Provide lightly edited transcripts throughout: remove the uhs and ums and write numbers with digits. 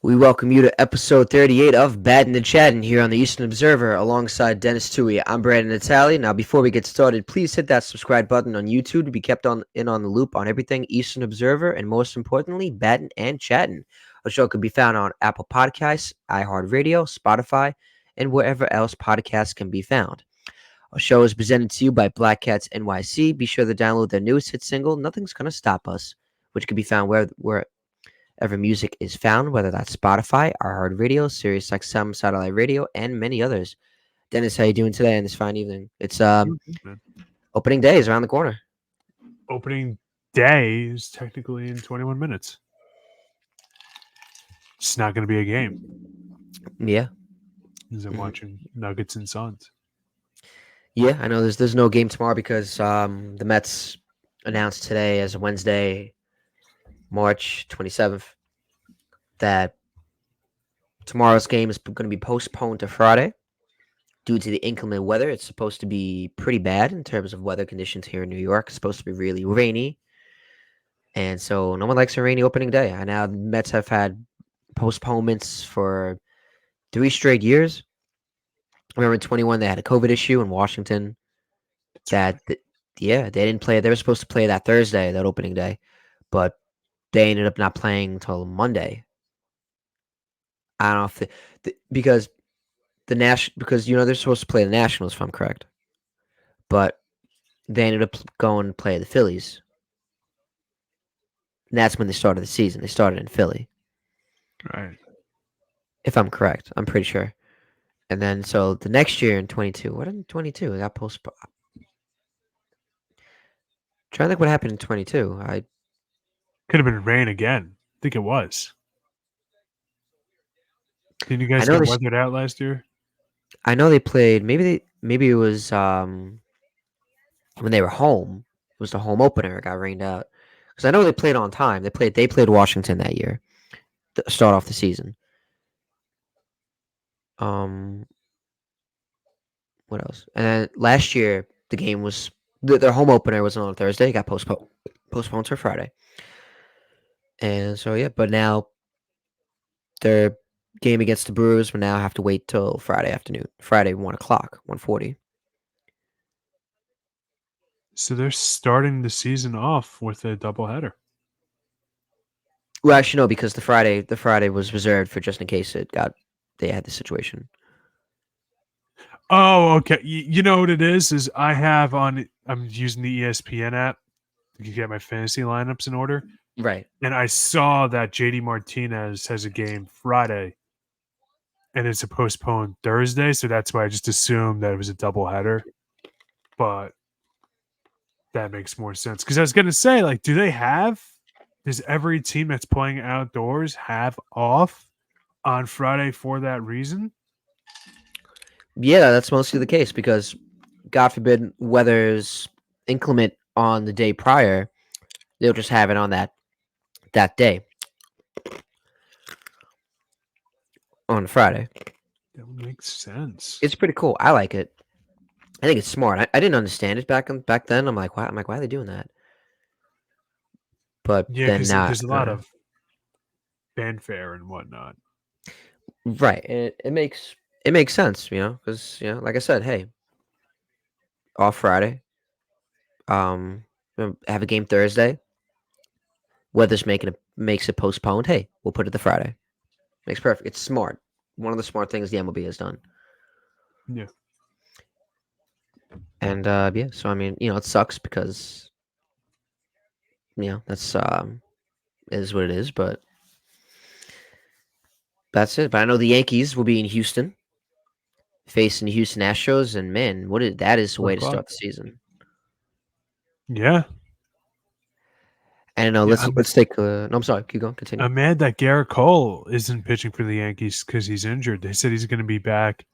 We welcome you to episode 38 of Battin and Chattin here on the Eastern Observer alongside Denis Tuohy. I'm Brandon Natale. Now, before we get started, please hit that subscribe button on YouTube to be kept on the loop on everything Eastern Observer and most importantly, Battin and Chattin. A show can be found on Apple Podcasts, iHeartRadio, Spotify, and wherever else podcasts can be found. Our show is presented to you by Black Cats NYC. Be sure to download their newest hit single, Nothing's Gonna Stop Us, which can be found wherever music is found, whether that's Spotify, iHeartRadio, SiriusXM, Satellite Radio, and many others. Dennis, how you doing today on this fine evening? It's Man. opening day is around the corner. Opening day is technically in 21 minutes. It's not going to be a game Yeah, because I'm watching Nuggets and Suns. yeah. I know there's no game tomorrow because the Mets announced today as Wednesday, March 27th, that tomorrow's game is going to be postponed to Friday due to the inclement weather. It's supposed to be pretty bad in terms of weather conditions here in New York. It's supposed to be really rainy. And so no one likes a rainy opening day. I know the Mets have had postponements for 3 straight years. I remember in 21 they had a COVID issue in Washington That's right. that yeah, they didn't play. They were supposed to play that Thursday, that opening day, but they ended up not playing until Monday. I don't know if because because they're supposed to play the Nationals if I'm correct, but they ended up going to play the Phillies. And that's when they started the season. They started in Philly, Right. if I'm correct. I'm pretty sure. And then so the next year in 22, what in 22? It got postponed. Trying to think what happened in 22. Could have been rain again. I think it was. Didn't you I guys know get this. weathered out last year? I know they played. Maybe it was when they were home. It was the home opener. It got rained out because I know they played on time. They played Washington that year to start off the season. Um, what else? And then last year the game was their home opener was on Thursday. It got postponed to Friday. And so yeah, but now their game against the Brewers will now have to wait till Friday afternoon. Friday 1 o'clock, 1:40. So they're starting the season off with a doubleheader. Well, actually no, because the Friday was reserved for just in case they had the situation. Oh, okay. You know what it is? I'm using the ESPN app to get my fantasy lineups in order. Right. And I saw that JD Martinez has a game Friday and it's a postponed Thursday. So that's why I just assumed that it was a doubleheader. But that makes more sense. Because I was going to say, like, does every team that's playing outdoors have off on Friday for that reason? Yeah, that's mostly the case because God forbid weather's inclement on the day prior, they'll just have it on that day on Friday. That would make sense. It's pretty cool. I like it. I think it's smart. I didn't understand it back then. Why are they doing that? But Yeah, then because now, there's a lot of fanfare and whatnot. right, it makes sense, because like I said, hey, off Friday, have a game Thursday. Weather's makes it postponed. Hey, we'll put it to Friday. Makes perfect. It's smart. One of the smart things the MLB has done. Yeah. And yeah, so I mean, it sucks because that's is what it is, but that's it. But I know the Yankees will be in Houston facing the Houston Astros, and man, that is the 4 way to o'clock. start the season. Yeah. And Yeah. let's take. No, I'm sorry. Keep going. Continue. I'm mad that Garrett Cole isn't pitching for the Yankees because he's injured. They said he's going to be back.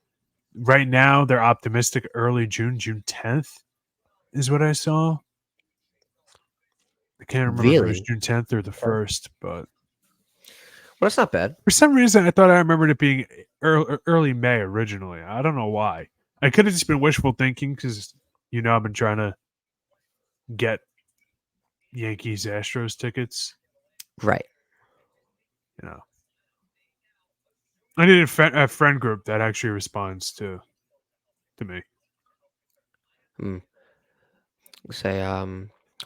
Right now, they're optimistic early June 10th is what I saw. I can't remember if it was Really? June 10th or the Okay. 1st, but Well, that's not bad. for some reason, I thought I remembered it being early May originally. I don't know why. I could have just been wishful thinking because, I've been trying to get Yankees Astros tickets. Right. You know, I need a friend group that actually responds to me. Say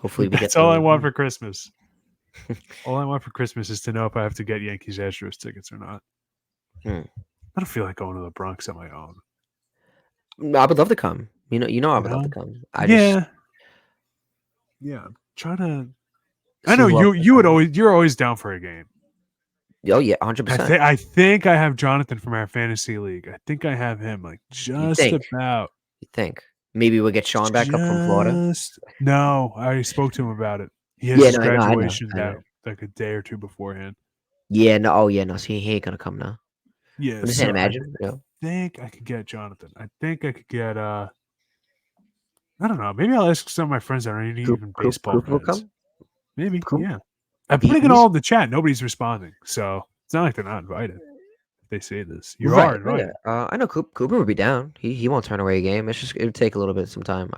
hopefully we get That's all I want the for Christmas. All I want for Christmas is to know if I have to get Yankees Astros tickets or not. Hmm. I don't feel like going to the Bronx on my own. I would love to come. I You would love to know? come. I just Yeah. Yeah. I'm trying to. I see know who else can come. you're always down for a game. Oh yeah, 100%. I think I have Jonathan from our fantasy league. I think I have him like You just think? about. You think? Maybe we'll get Sean back up from Florida. Just no. I already spoke to him about it. He has Yeah, his no, I know, graduation I that know. like a day or two beforehand. Yeah, no, oh yeah, no. So he ain't gonna come now. Yeah, I'm just saying, so I imagine. think I could get Jonathan. I think I could get I don't know. Maybe I'll ask some of my friends that aren't even baseball Cooper will fans. come. Maybe, Coop, yeah. I'm he, putting it he's all in the chat. Nobody's responding, so it's not like they're not invited. If they say this, you are right. Oh yeah. invited. I know Cooper would be down. He won't turn away a game. It's just it would take a little bit some time.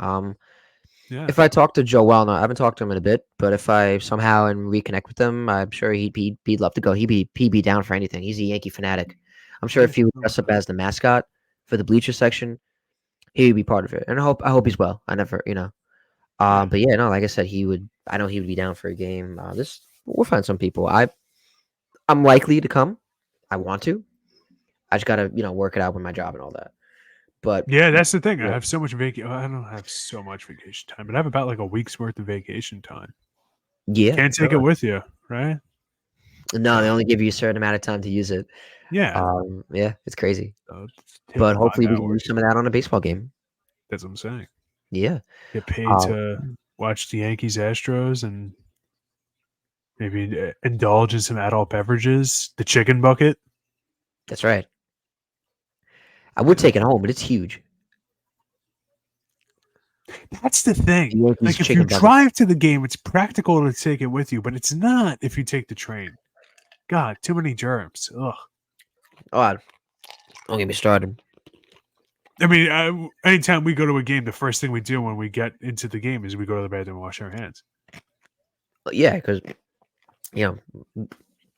Yeah, If I talk to Joe Wellner, I haven't talked to him in a bit, but if I somehow and reconnect with him, I'm sure he'd love to go. He'd be down for anything. He's a Yankee fanatic. I'm sure yeah. if he would No dress up doubt. as the mascot for the bleacher section, he would be part of it. And I hope he's well. I never, Yeah, But yeah, no, like I said, he would. I know he would be down for a game. This we'll find some people. I'm likely to come. I want to. I just gotta work it out with my job and all that. But yeah. That's the thing. I yeah, have so much vacation. I don't have so much vacation time, but I have about like a week's worth of vacation time. yeah, Can't take it no, with you, right? no, they So only give you a certain amount of time to use it. yeah, Yeah, it's crazy. it's typical But five hopefully we can use hours. some of that on a baseball game. That's what I'm saying. Yeah. Get paid Uh, to watch the Yankees Astros and maybe indulge in some adult beverages. The chicken bucket. that's right. I would Yeah. take it home, but it's huge. That's the thing. The Yankees Like if you chicken bucket. drive to the game, it's practical to take it with you, but it's not if you take the train. God, too many germs. Ugh. Oh, don't get me started. I mean, anytime we go to a game, the first thing we do when we get into the game is we go to the bathroom and wash our hands. But yeah, because you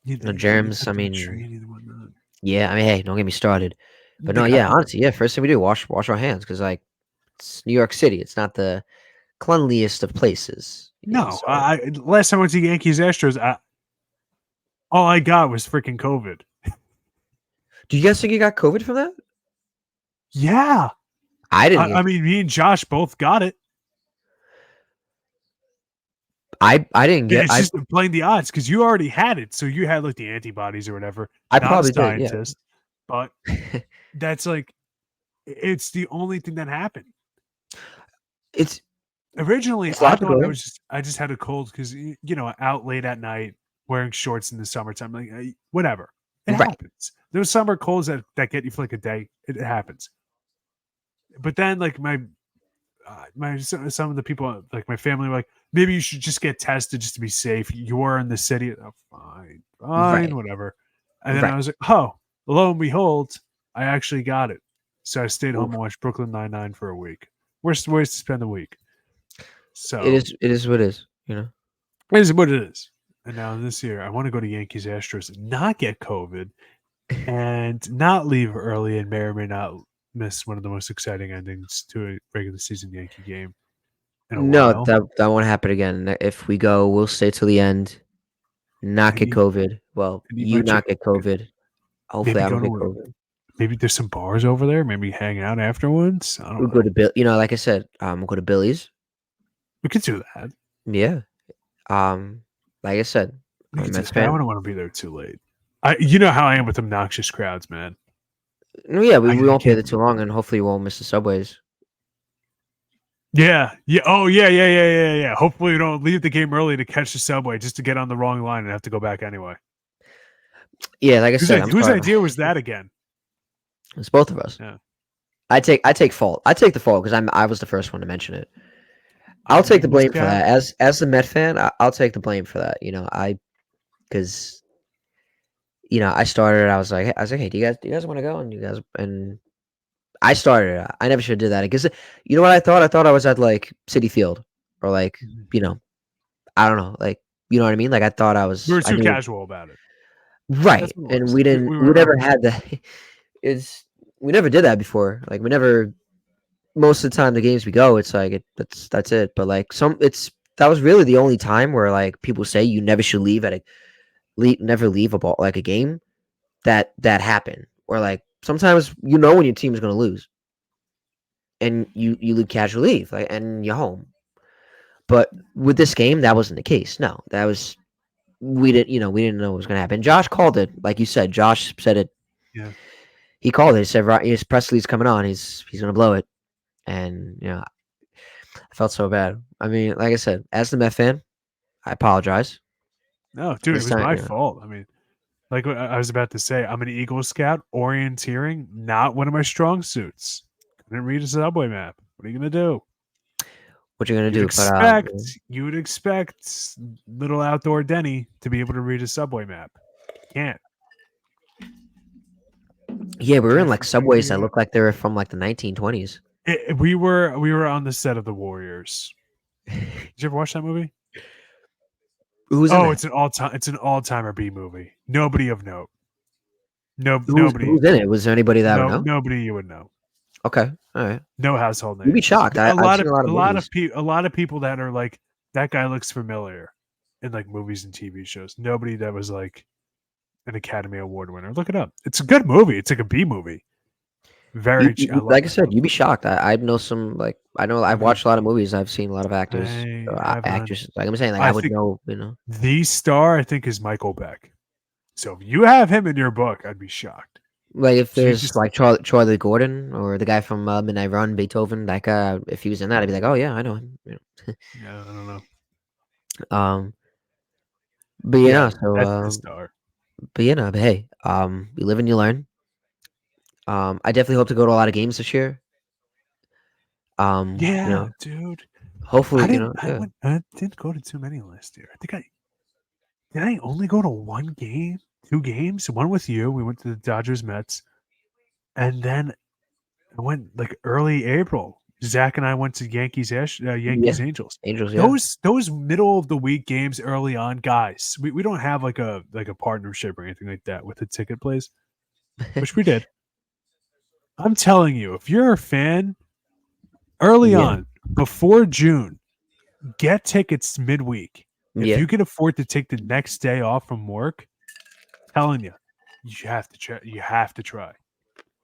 You germs. got I the mean, train and whatnot. yeah. I mean, hey, don't get me started. But no, Like, yeah. Honestly, yeah. First thing we do, wash our hands, because like it's New York City. It's not the cleanliest of places. no, So, last time I went to Yankees Astros, all I got was freaking COVID. do you guys think you got COVID from that? Yeah. I didn't I get. mean, me and Josh both got it. I didn't get. It's just playing the odds because you already had it. So you had like the antibodies or whatever. I Not a probably did. Yeah. scientist, but that's like, it's the only thing that happened. it's Originally, it's I thought logical, right? I just had a cold because, out late at night wearing shorts in the summertime. Like, whatever. It Right. happens. There's summer colds that get you for like a day. It happens. But then, like, some of the people, like my family, were like, maybe you should just get tested just to be safe. You are in the city. Oh, fine, Right. whatever. And then I Right. was like, oh, lo and behold, I actually got it. So I stayed home Oof. and watched Brooklyn Nine-Nine for a week. Where's to spend the week? It So is. It is what it is. You know. it is what it is. And now this year, I want to go to Yankees Astros and not get COVID and not leave early and may or may not miss one of the most exciting endings to a regular season Yankee game in a No, while. that won't happen again. If we go, we'll stay till the end. Not And get eat, COVID. Well, and eat my you not chicken get bucket. COVID. Hopefully, Maybe I go don't get to COVID. maybe there's some bars over there. Maybe hang out afterwards. I don't We'll go know. to Bill. Like I said, we'll go to Billy's. We could do that. Yeah. Um, like I said, We I'm a could do Mets that, but I fan. wouldn't want to be there too late. You know how I am with obnoxious crowds, man. No, yeah, we I won't be can't. there too long, and hopefully, we won't miss the subways. Yeah, yeah. Oh, yeah. Hopefully, we don't leave the game early to catch the subway just to get on the wrong line and have to go back anyway. Yeah, like I said, I'm Whose sorry. idea was that again? It's both of us. Yeah. I take fault. I take the fault because I was the first one to mention it. I I'll take the mean, this blame for guy. that. As the Met fan, I'll take the blame for that. Because I started. I was like, hey, do you guys want to go? And you guys and I started it. I never should have did that because you know what I thought? I thought I was at like City Field or like Mhm. I don't know, like you know what I mean? Like I thought I We was. were I too knew. casual about it. Right, That's what it and was. We we were never had that. Is we never did that before. Like we never. Most of the time, the games we go, it's like that's it. But like that was really the only time where like people say you never should leave never leave a ball like a game that happened. Or like sometimes when your team is gonna lose and you leave casual leave like and you're home. But with this game, that wasn't the case. No, that was we didn't know what was gonna happen. Josh called it, like you said. Josh said it. yeah. He called it. He said, "Right, his Presley's coming on. He's gonna blow it." And I felt so bad. I mean, like I said, as the Met fan, I apologize. No, dude, it This was time, my fault. I mean, like what I was about to say, I'm an Eagle Scout. Orienteering, not one of my strong suits. Couldn't read a subway map. What are you gonna do? what you're gonna You'd do? But expect you would expect little outdoor Denny to be able to read a subway map. Can't. yeah, we were in Can't like freaking subways figure that it out. looked like they were from like the 1920s. We were on the set of The Warriors. Did you ever watch that movie? Who's in Oh, that? it's an all timer B movie. Nobody of note. No, Who's in it? Was there anybody that I would know? nobody you would know. Okay, all right. No household You'd be names. shocked. I've seen a lot of movies. A lot of people that are like that guy looks familiar in like movies and TV shows. Nobody that was like an Academy Award winner. Look it up. It's a good movie. It's like a B movie. I love Like I that said, movie. you'd be shocked. I know some like I know I've Okay. watched a lot of movies. I've seen a lot of actors, I haven't. actresses. Like I'm saying, like I I would think know. the star I think is Michael Beck. So if you have him in your book, I'd be shocked. Like if So you there's just like Charlie Gordon or the guy from Midnight Run, Beethoven, that guy. If he was in that, I'd be like, oh yeah, I know him. yeah, I don't know. Um, but Yeah, so that's the star. but hey, you live and you learn. I definitely hope to go to a lot of games this year. Yeah, dude. Hopefully, yeah, I didn't go to too many last year. Did I only go to one game, two games, one with you. We went to the Dodgers Mets, and then I went like early April. Zach and I went to yeah, Yankees Angels. Angels, yeah. Those middle of the week games early on, guys. We don't have like a partnership or anything like that with the ticket place, which we did. I'm telling you, if you're a fan early Yeah, on before June, get tickets midweek. If yeah. you can afford to take the next day off from work, telling you, you have to try. You have to try.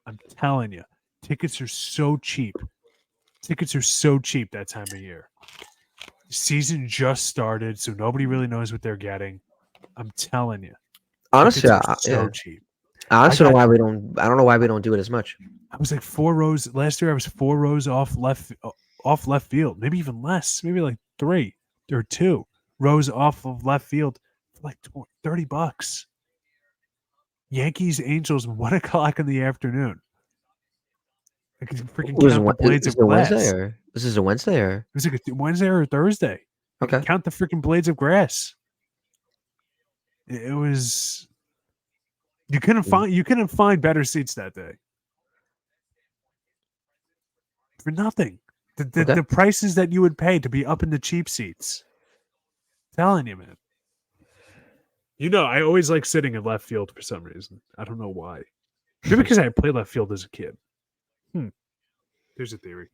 I'm telling you, tickets are so cheap. Tickets are so cheap that time of year. The season just started, so nobody really knows what they're getting. I'm telling you, Honestly, tickets are so yeah. cheap. I I honestly don't know got. why we don't. I don't know why we don't do it as much. I was like 4 rows last year. I was 4 rows off left field, maybe even less, maybe like 3 or 2 rows off of left field for like $30. Yankees Angels 1 o'clock in the afternoon. I can freaking count the blades Is of it Wednesday grass. or this is a Wednesday or It was like a Wednesday or a Thursday. I could okay? count the freaking blades of grass. It was you couldn't find better seats that day for nothing. Okay. The prices that you would pay to be up in the cheap seats. I'm telling you, man. I always like sitting in left field for some reason. I don't know why. Maybe because I played left field as a kid. There's a theory.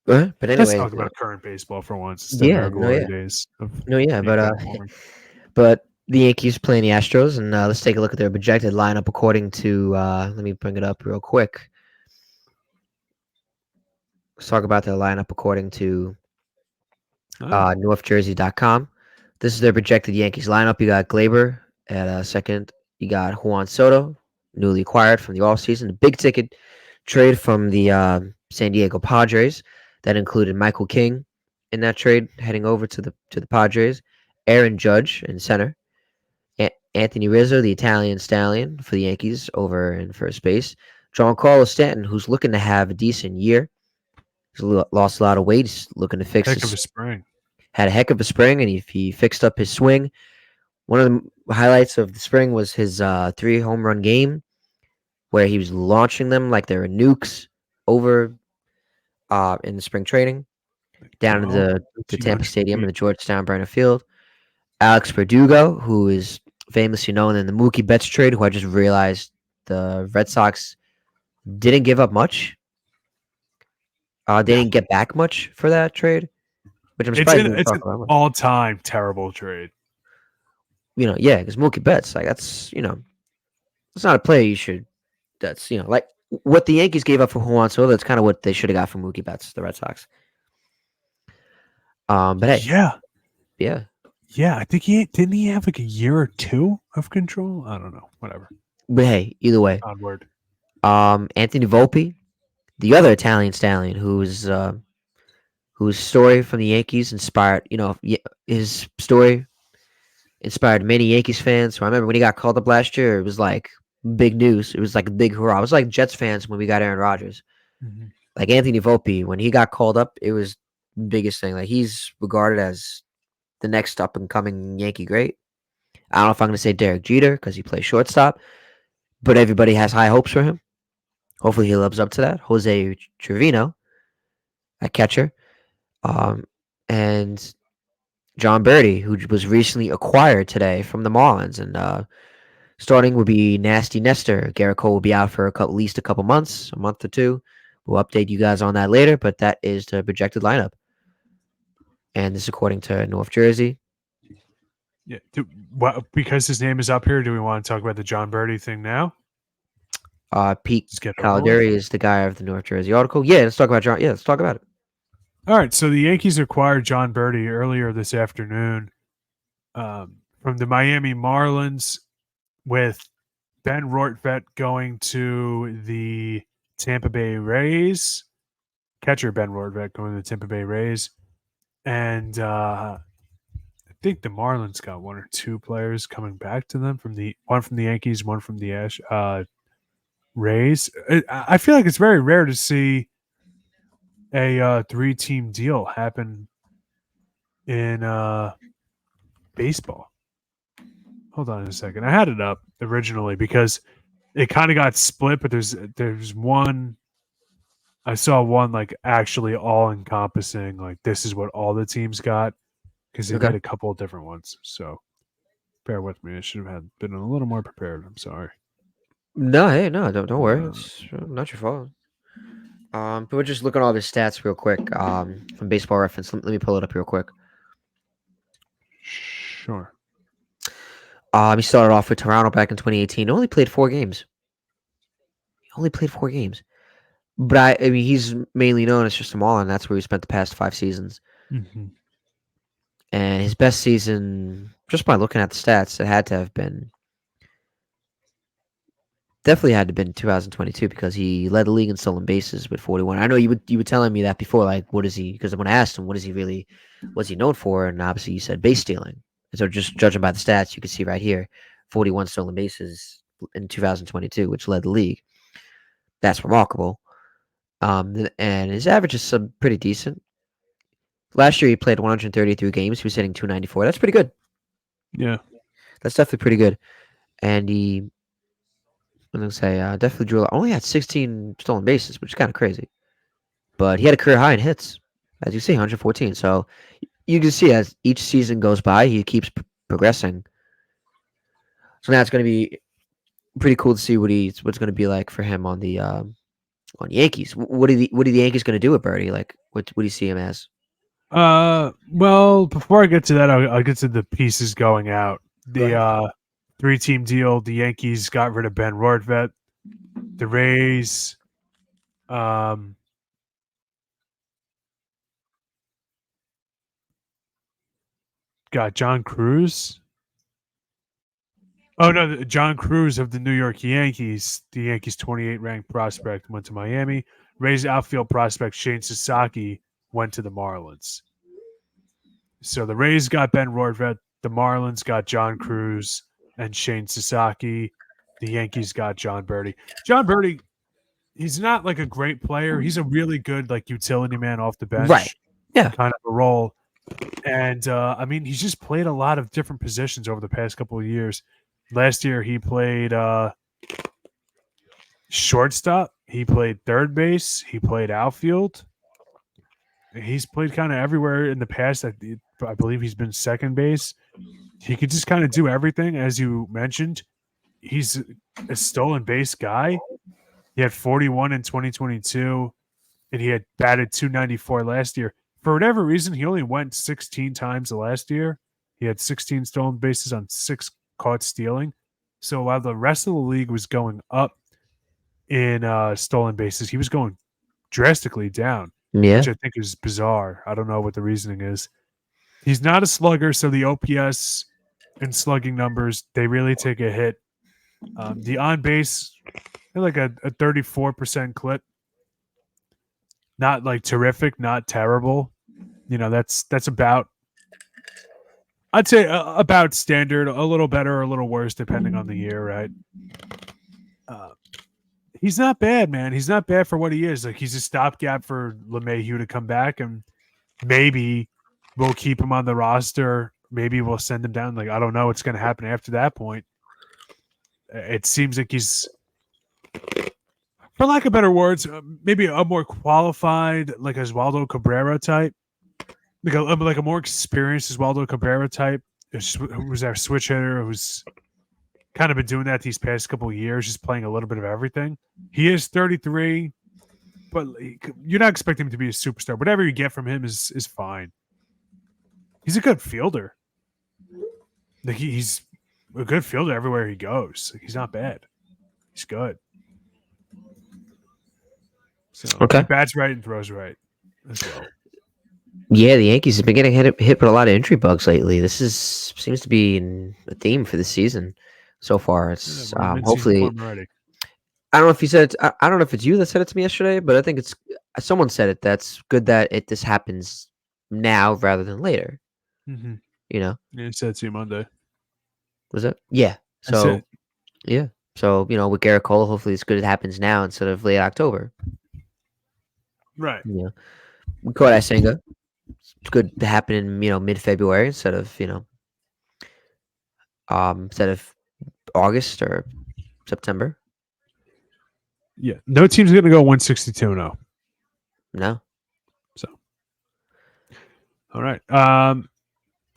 But Let's anyways, talk about current baseball for once instead of yeah, our glory days of no, yeah, being kind of boring. but the Yankees playing the Astros, and let's take a look at their projected lineup according to. Let me bring it up real quick. Let's talk about their lineup according to Oh, NorthJersey.com. This is their projected Yankees lineup. You got Glaber at second. You got Juan Soto, newly acquired from the offseason. The big ticket trade from the San Diego Padres that included Michael King in that trade, heading over to the Padres. Aaron Judge in center. Anthony Rizzo, the Italian stallion for the Yankees, over in first base. Giancarlo Stanton, who's looking to have a decent year. He's lost a lot of weight. He's looking to fix heck of a his. spring. Had a heck of a spring, and he fixed up his swing. One of the highlights of the spring was his 3 home run game, where he was launching them like they were nukes over in the spring training down to Well, the Tampa 1,300 Stadium and feet. the Georgetown Brenner Field. Alex Verdugo, who is famously known, and the Mookie Betts trade, who I just realized the Red Sox didn't give up much. They No, didn't get back much for that trade, which I'm it's surprised an we didn't it's talk an about much. all-time terrible trade. Yeah, because Mookie Betts, like that's it's not a player you should. That's like what the Yankees gave up for Juan Soto. That's kind of what they should have got from Mookie Betts, the Red Sox. But hey, Yeah, yeah, yeah. I think didn't he have like a year or two of control. I don't know. Whatever. but hey, either way, Onward. Anthony Volpe, the other Italian stallion, whose story from the Yankees inspired, his story inspired many Yankees fans. So I remember when he got called up last year, it was like big news. It was like a big hurrah. It was like Jets fans when we got Aaron Rodgers. Mm-hmm. Like Anthony Volpe, when he got called up, it was the biggest thing. Like he's regarded as the next up and coming Yankee great. I don't know if I'm going to say Derek Jeter because he plays shortstop, but everybody has high hopes for him. Hopefully he lives up to that. Jose Trevino, a catcher, um, and John Birdie, who was recently acquired today from the Marlins, and starting will be Nasty Nestor. Garrett Cole will be out for at least a couple months, a month or two. We'll update you guys on that later, but that is the projected lineup. And this according to North Jersey. Yeah. Because his name is up here, do we want to talk about the John Birdie thing now? Pete Just get over with. Caladeri is the guy of the North Jersey article. Yeah, let's talk about John. Yeah, let's talk about it. All right. So the Yankees acquired John Birdie earlier this afternoon from the Miami Marlins, with Ben Rortvedt going to the Tampa Bay Rays. Catcher Ben Rortvedt going to the Tampa Bay Rays. And I think the Marlins got one or two players coming back to them one from the Yankees, one from the Rays. I feel like it's very rare to see a 3-team deal happen in baseball. Hold on a second. I had it up originally because it kind of got split, but there's one. I saw one like actually all encompassing, like this is what all the teams got, because they Okay. did a couple of different ones. So bear with me. I should have been a little more prepared. I'm sorry. No, hey, no, don't worry. Uh, It's not your fault. But we're just looking at all his stats real quick. From Baseball Reference. Let me pull it up real quick. Sure. He started off with Toronto back in 2018. Only played 4 games. He only played 4 games. But I mean, he's mainly known as just a Marlin. That's where he spent the past 5 seasons. Mm-hmm. And his best season, just by looking at the stats, it had to have been definitely had to have been 2022 because he led the league in stolen bases with 41. I know you were telling me that before, like what is he? Because when I asked him what is he really, what's he known for, and obviously you said base stealing. And so just judging by the stats, you can see right here, 41 stolen bases in 2022, which led the league. That's remarkable. And his average is pretty decent. Last year he played 133 games. He was hitting 294. That's pretty good. Yeah. That's definitely pretty good. And I'm gonna say definitely only had 16 stolen bases, which is kind of crazy. But he had a career high in hits, as you see, 114. So you can see as each season goes by, he keeps progressing. So now it's going to be pretty cool to see what's going to be like for him on the Yankees. What are the Yankees going to do with Birdie? Like, what do you see him as? Well, before I get to that, I'll get to the pieces going out. Go ahead. The 3-team deal. The Yankees got rid of Ben Rortvedt. The Rays, got John Cruz. Oh no, John Cruz of the New York Yankees. The Yankees' 28 ranked prospect went to Miami. Rays outfield prospect Shane Sasaki went to the Marlins. So the Rays got Ben Rortvedt. The Marlins got John Cruz and Shane Sasaki. The Yankees got John Birdie. John Birdie, he's not like a great player. He's a really good like utility man off the Right. bench, Yeah. kind of a role. And I mean, he's just played a lot of different positions over the past couple of years. Last year, he played shortstop. He played third base. He played outfield. He's played kind of everywhere in the past. I believe he's been second base. he could just kind of do everything, as you mentioned. He's a stolen base guy. He had 41 in 2022, and he had batted 294 last year. For whatever reason, he only went 16 times the last year. He had 16 stolen bases on 6 caught stealing. So while the rest of the league was going up in stolen bases, he was going drastically down, Yeah. which I think is bizarre. I don't know what the reasoning is. He's not a slugger, so the OPS and slugging numbers, they really take a hit. The on base, they're like a 34% clip. Not like terrific, not terrible. That's about, I'd say about standard, a little better or a little worse depending on the year, right? He's not bad, man. He's not bad for what he is. Like, he's a stopgap for LeMahieu to come back, and maybe we'll keep him on the roster. Maybe we'll send him down. Like, I don't know what's going to happen after that point. It seems like he's, for lack of better words, maybe a more qualified, like Oswaldo Cabrera type, like a more experienced Oswaldo Cabrera type, who's our switch hitter, who's kind of been doing that these past couple of years, just playing a little bit of everything. He is 33, but you're not expecting him to be a superstar. Whatever you get from him is fine. He's a good fielder. Like, he's a good fielder everywhere he goes. Like, he's not bad. He's good. So Okay. he bats right and throws right as well. Yeah, the Yankees have been getting hit with a lot of injury bugs lately. This seems to be a theme for the season so far. It's hopefully. Already. I don't know if you said it. I don't know if it's you that said it to me yesterday, but I think it's someone said it. That's good that this happens now rather than later. Mm-hmm. You know, Yeah, he said to you Monday. was it? Yeah. So yeah. So with Garrett Cole, hopefully it's good. It happens now instead of late October. Right. Yeah. We caught Asenga. It's good to happen in mid-February instead of August or September. Yeah. No team's going to go 162-0. No. So. All right.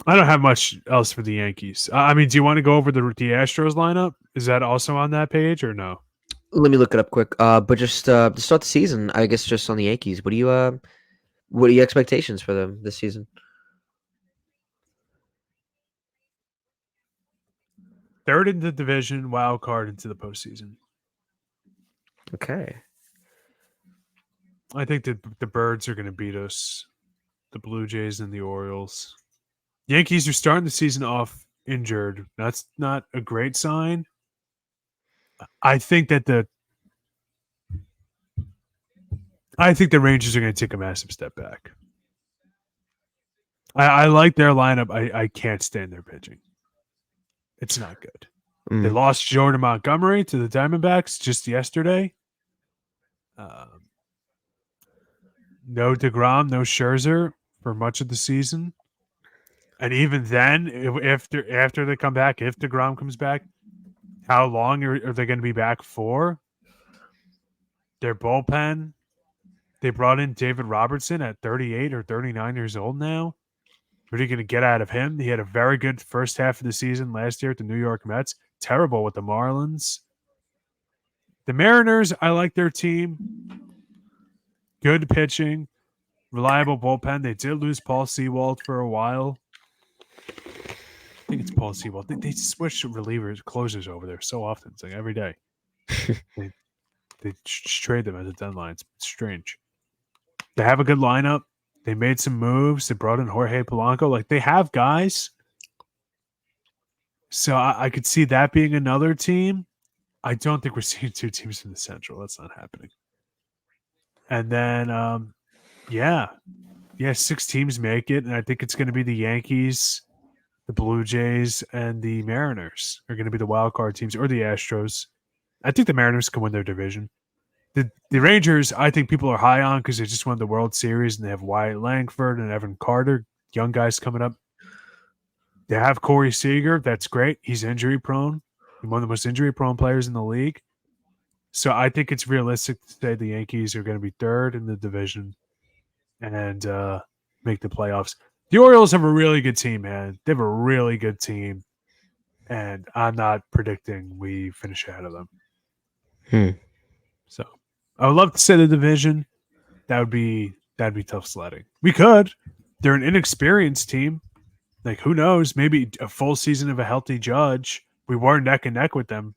I don't have much else for the Yankees. I mean, do you want to go over the Astros lineup? Is that also on that page or no? Let me look it up quick. But just to start the season, I guess just on the Yankees. What are your expectations for them this season? Third in the division, wild card into the postseason. Okay. I think the Birds are going to beat us, the Blue Jays and the Orioles. Yankees are starting the season off injured. That's not a great sign. I think the Rangers are going to take a massive step back. I like their lineup. I can't stand their pitching. It's not good. They lost Jordan Montgomery to the Diamondbacks just yesterday. No DeGrom, no Scherzer for much of the season. And even then, after they come back, if DeGrom comes back, how long are they going to be back for? Their bullpen, they brought in David Robertson at 38 or 39 years old now. What are you going to get out of him? He had a very good first half of the season last year at the New York Mets. Terrible with the Marlins. The Mariners, I like their team. Good pitching. Reliable bullpen. They did lose Paul Sewald for a while. I think it's Paul Sewald. They switch relievers, closers over there so often. It's like every day. they trade them at the deadline. It's strange. They have a good lineup. They made some moves. They brought in Jorge Polanco. Like, they have guys. So I could see that being another team. I don't think we're seeing two teams in the Central. That's not happening. And then, yeah, 6 teams make it. And I think it's going to be the Yankees, the Blue Jays, and the Mariners are going to be the wild card teams, or the Astros. I think the Mariners can win their division. The Rangers, I think people are high on because they just won the World Series and they have Wyatt Langford and Evan Carter, young guys coming up. They have Corey Seager. That's great. He's injury prone. He's one of the most injury prone players in the league. So I think it's realistic to say the Yankees are going to be third in the division and make the playoffs. The Orioles have a really good team, man. They have a really good team, and I'm not predicting we finish ahead of them. Hmm. So I would love to say the division. That'd be tough sledding. We could. They're an inexperienced team. Like who knows? Maybe a full season of a healthy Judge. We were neck and neck with them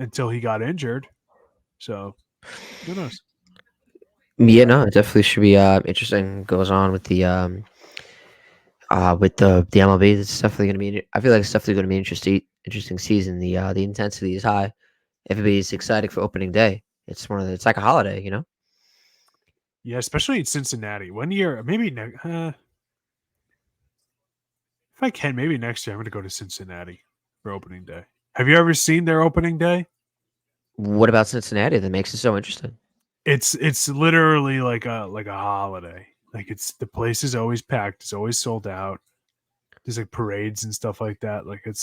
until he got injured. So who knows? Yeah, But no, it definitely should be interesting. Goes on with the MLB. It's definitely going to be. I feel like it's definitely going to be interesting season. The intensity is high. Everybody's excited for opening day. It's one of the, it's like a holiday, you know. yeah, especially in Cincinnati. One year, maybe if I can, maybe next year I'm going to go to Cincinnati for opening day. Have you ever seen their opening day? What about Cincinnati that makes it so interesting? It's literally like a holiday. Like it's the place is always packed. It's always sold out. There's like parades and stuff like that. Like And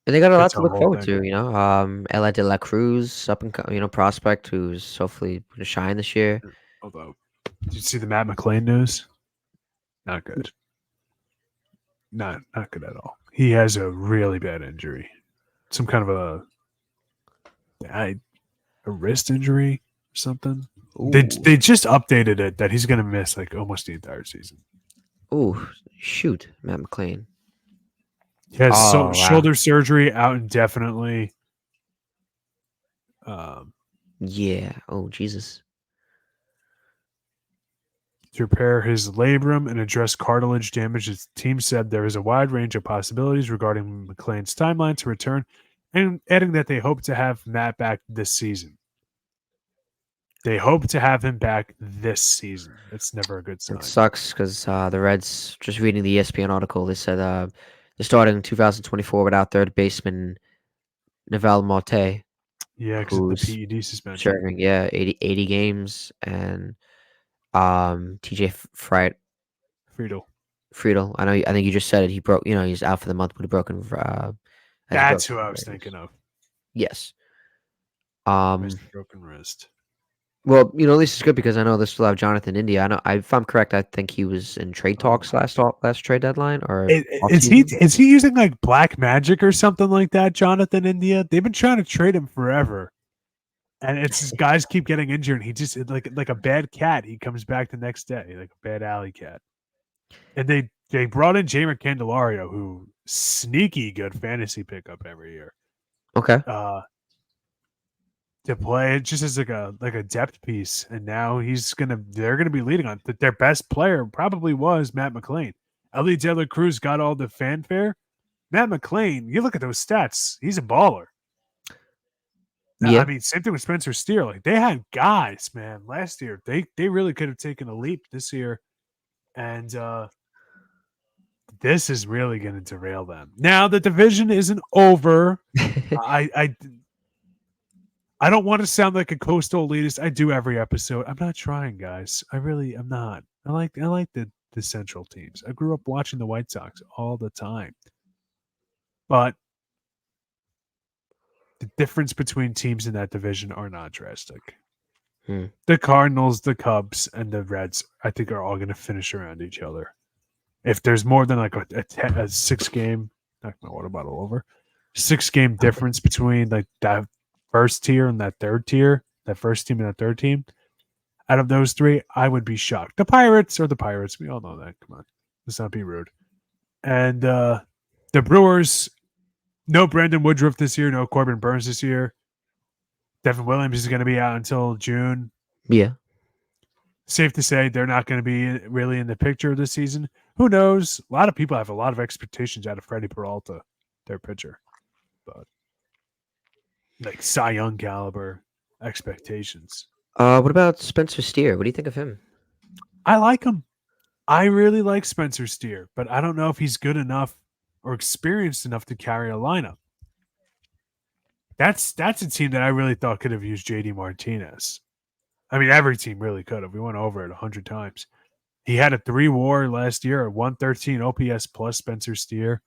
they got a lot it's to a look whole forward thing. to, you know. Ella De La Cruz, prospect who's hopefully going to shine this year. Although, did you see the Matt McClain news? Not good. Not good at all. He has a really bad injury. Some kind of a wrist injury or something. Ooh, They just updated it that he's going to miss like almost the entire season. ooh, shoot, Matt McLean. He has Oh wow, shoulder surgery out indefinitely. Um, yeah. Oh Jesus. to repair his labrum and address cartilage damage. His team said there is a wide range of possibilities regarding McLean's timeline to return, and adding that they hope to have Matt back this season. They hope to have him back this season. That's never a good It sign. sucks because the Reds. Just reading the ESPN article, they said they're starting 2024 without third baseman Naval Marte, Yeah, because of the who's PED suspension. serving 80 games, and TJ Friedel. Friedel. I think you just said it. He broke. He's out for the month with a broken. Has a That's broken who I was thinking wrist. of. Yes. Wrist Um. broken wrist. Well, at least it's good because I know this will have Jonathan India. I know. If I'm correct, I think he was in trade Oh talks my god. last trade deadline or off He season. is he using like black magic or something like that, Jonathan India? They've been trying to trade him forever. And it's just guys keep getting injured. And he just like a bad cat. He comes back the next day, like a bad alley cat. And they brought in Jamer Candelario, who sneaky good fantasy pickup every year. Okay. Uh, to play just as like a depth piece, and now they're gonna be leading on. Their best player probably was Matt McClain. Ellie De La Cruz got all the fanfare. Matt McClain, you look at those stats, he's a baller. I Yeah. mean, same thing with Spencer Steer. Like they had guys, man, last year. They really could have taken a leap this year. And this is really gonna derail them. Now the division isn't over. I I I don't want to sound like a coastal elitist. I do every episode. I'm not trying, guys. I really am not. I like the central teams. I grew up watching the White Sox all the time. But the difference between teams in that division are not drastic. Hmm. The Cardinals, the Cubs, and the Reds, I think, are all going to finish around each other. If there's more than like a 6 game, knock my water bottle over, 6 game difference between like that first tier and that third tier, that first team and that third team, out of those three, I would be shocked. The Pirates are the Pirates. We all know that. Come on. Let's not be rude. And the Brewers, no Brandon Woodruff this year, no Corbin Burns this year. Devin Williams is going to be out until June. Yeah. Safe to say they're not going to be really in the picture this season. Who knows? A lot of people have a lot of expectations out of Freddie Peralta, their pitcher, but like Cy Young caliber expectations. What about Spencer Steer? What do you think of him? I like him. I really like Spencer Steer, but I don't know if he's good enough or experienced enough to carry a lineup. That's a team that I really thought could have used JD Martinez. I mean, every team really could have. We went over it 100 times. He had a 3 WAR last year, a 113 OPS plus Spencer Steer,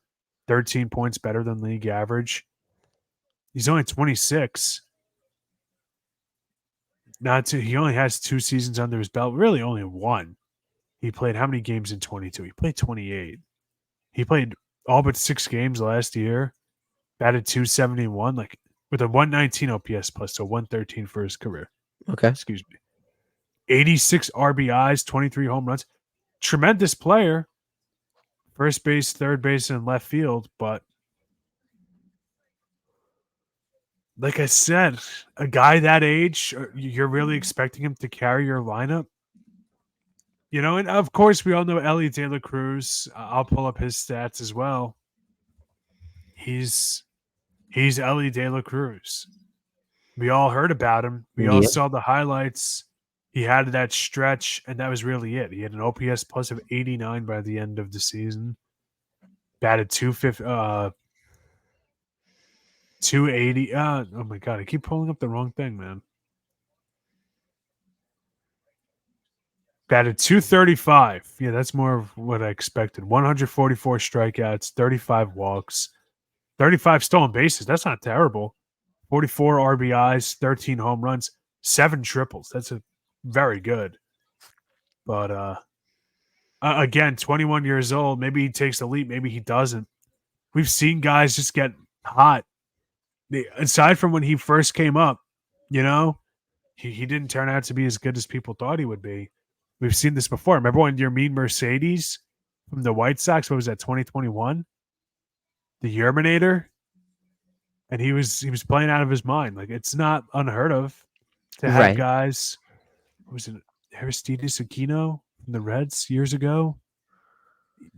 13 points better than league average. He's only 26. He only has 2 seasons under his belt, really only one. He played how many games in 22? He played 28. He played all but 6 games last year. Batted 271, like with a 119 OPS plus, so 113 for his career. Okay. Excuse me. 86 RBIs, 23 home runs. Tremendous player. First base, third base, and left field. But like I said, a guy that age, you're really expecting him to carry your lineup? You know, and of course, we all know Ellie De La Cruz. I'll pull up his stats as well. He's Ellie De La Cruz. We all heard about him. We all Yeah. saw the highlights. He had that stretch, and that was really it. He had an OPS plus of 89 by the end of the season. Batted 280. Oh my god, I keep pulling up the wrong thing, man. Batted 235. Yeah, that's more of what I expected. 144 strikeouts, 35 walks, 35 stolen bases. That's not terrible. 44 RBIs, 13 home runs, 7 triples. That's a very good. But again, 21 years old. Maybe he takes the leap. Maybe he doesn't. We've seen guys just get hot. Aside from when he first came up, you know, he didn't turn out to be as good as people thought he would be. We've seen this before. Remember when Yermin Mercedes from the White Sox, what was that, 2021? The Yerminator? And he was playing out of his mind. Like, it's not unheard of to have Right. guys. Was it Aristides Aquino from the Reds years ago?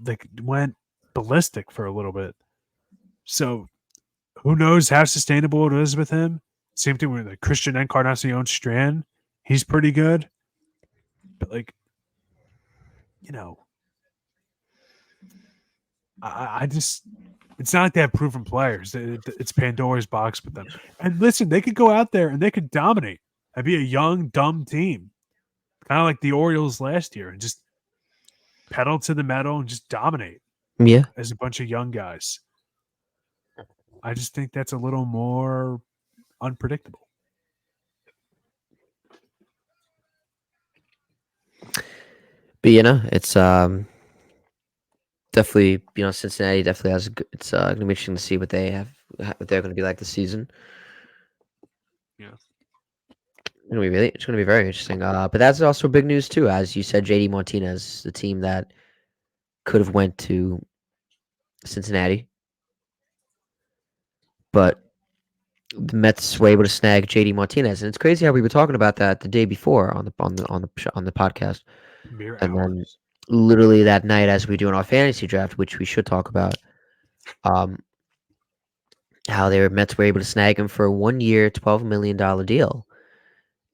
Like, went ballistic for a little bit. So who knows how sustainable it is with him? Same thing with like Christian Encarnacion Strand. He's pretty good. But like, you know, I just it's not like they have proven players. It's Pandora's box with them. And listen, they could go out there and they could dominate and be a young, dumb team. Kind of like the Orioles last year and just pedal to the metal and just dominate Yeah. as a bunch of young guys. I just think that's a little more unpredictable. But it's definitely Cincinnati definitely has. It's gonna be interesting to see what they have, what they're gonna be like this season. Yeah. It's gonna be very interesting. But that's also big news too, as you said. JD Martinez, the team that could have went to Cincinnati, but the Mets were able to snag JD Martinez, and it's crazy how we were talking about that the day before on the podcast, Mere and then hours. literally that night as we were doing our fantasy draft, which we should talk about, how they were Mets were able to snag him for a 1-year, $12 million deal,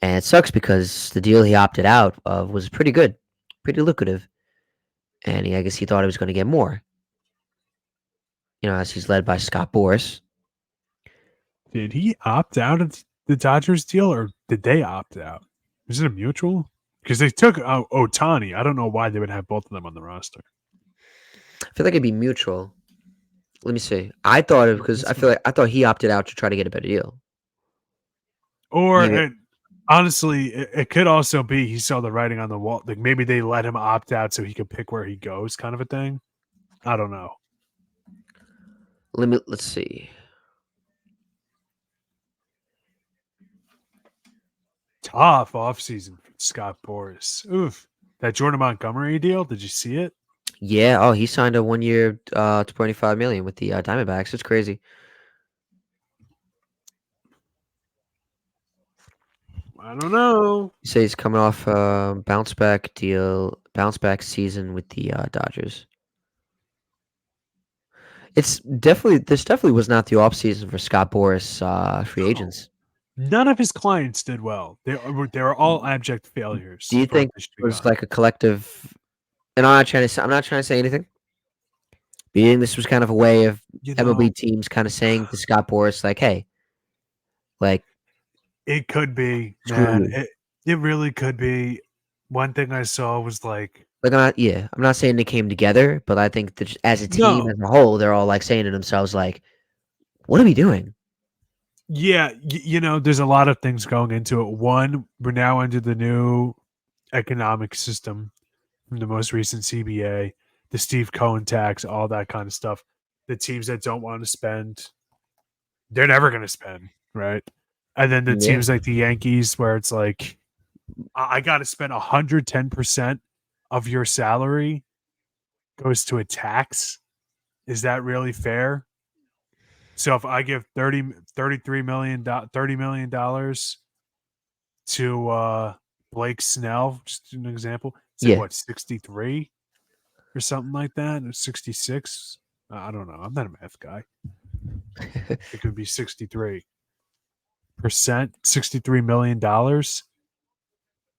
and it sucks because the deal he opted out of was pretty good, pretty lucrative, and I guess he thought he was going to get more. As he's led by Scott Boras. Did he opt out of the Dodgers deal or did they opt out? Is it a mutual? Because they took Ohtani. I don't know why they would have both of them on the roster. I feel like it'd be mutual. Let me see. I thought it because I thought he opted out to try to get a better deal. Or honestly, it could also be he saw the writing on the wall. Like maybe they let him opt out so he could pick where he goes, kind of a thing. I don't know. Let's see. Tough offseason for Scott Boras. Oof. That Jordan Montgomery deal, did you see it? Yeah. Oh, he signed a 1-year, $25 million with the Diamondbacks. It's crazy. I don't know. You say he's coming off a bounce back season with the Dodgers. This definitely was not the off season for Scott Boras free agents. None of his clients did well. They were all abject failures. Do you think it was like a collective? And I'm not trying to say anything. But you think this was kind of a way of MLB teams kind of saying to Scott Boras, like, "Hey, like, it could be, man. It really could be. One thing I saw was like I'm not saying they came together, but I think that as a team as a whole, they're all like saying to themselves, like, what are we doing? Yeah, there's a lot of things going into it. One, we're now under the new economic system from the most recent CBA, the Steve Cohen tax, all that kind of stuff. The teams that don't want to spend, they're never going to spend, right? And then the Yeah. teams like the Yankees, where it's like, I got to spend 110% of your salary goes to a tax. Is that really fair? So if I give $30 million to Blake Snell, just an example, it's like Yeah. what, 63 or something like that, or 66? I don't know. I'm not a math guy. It could be 63%, $63 million.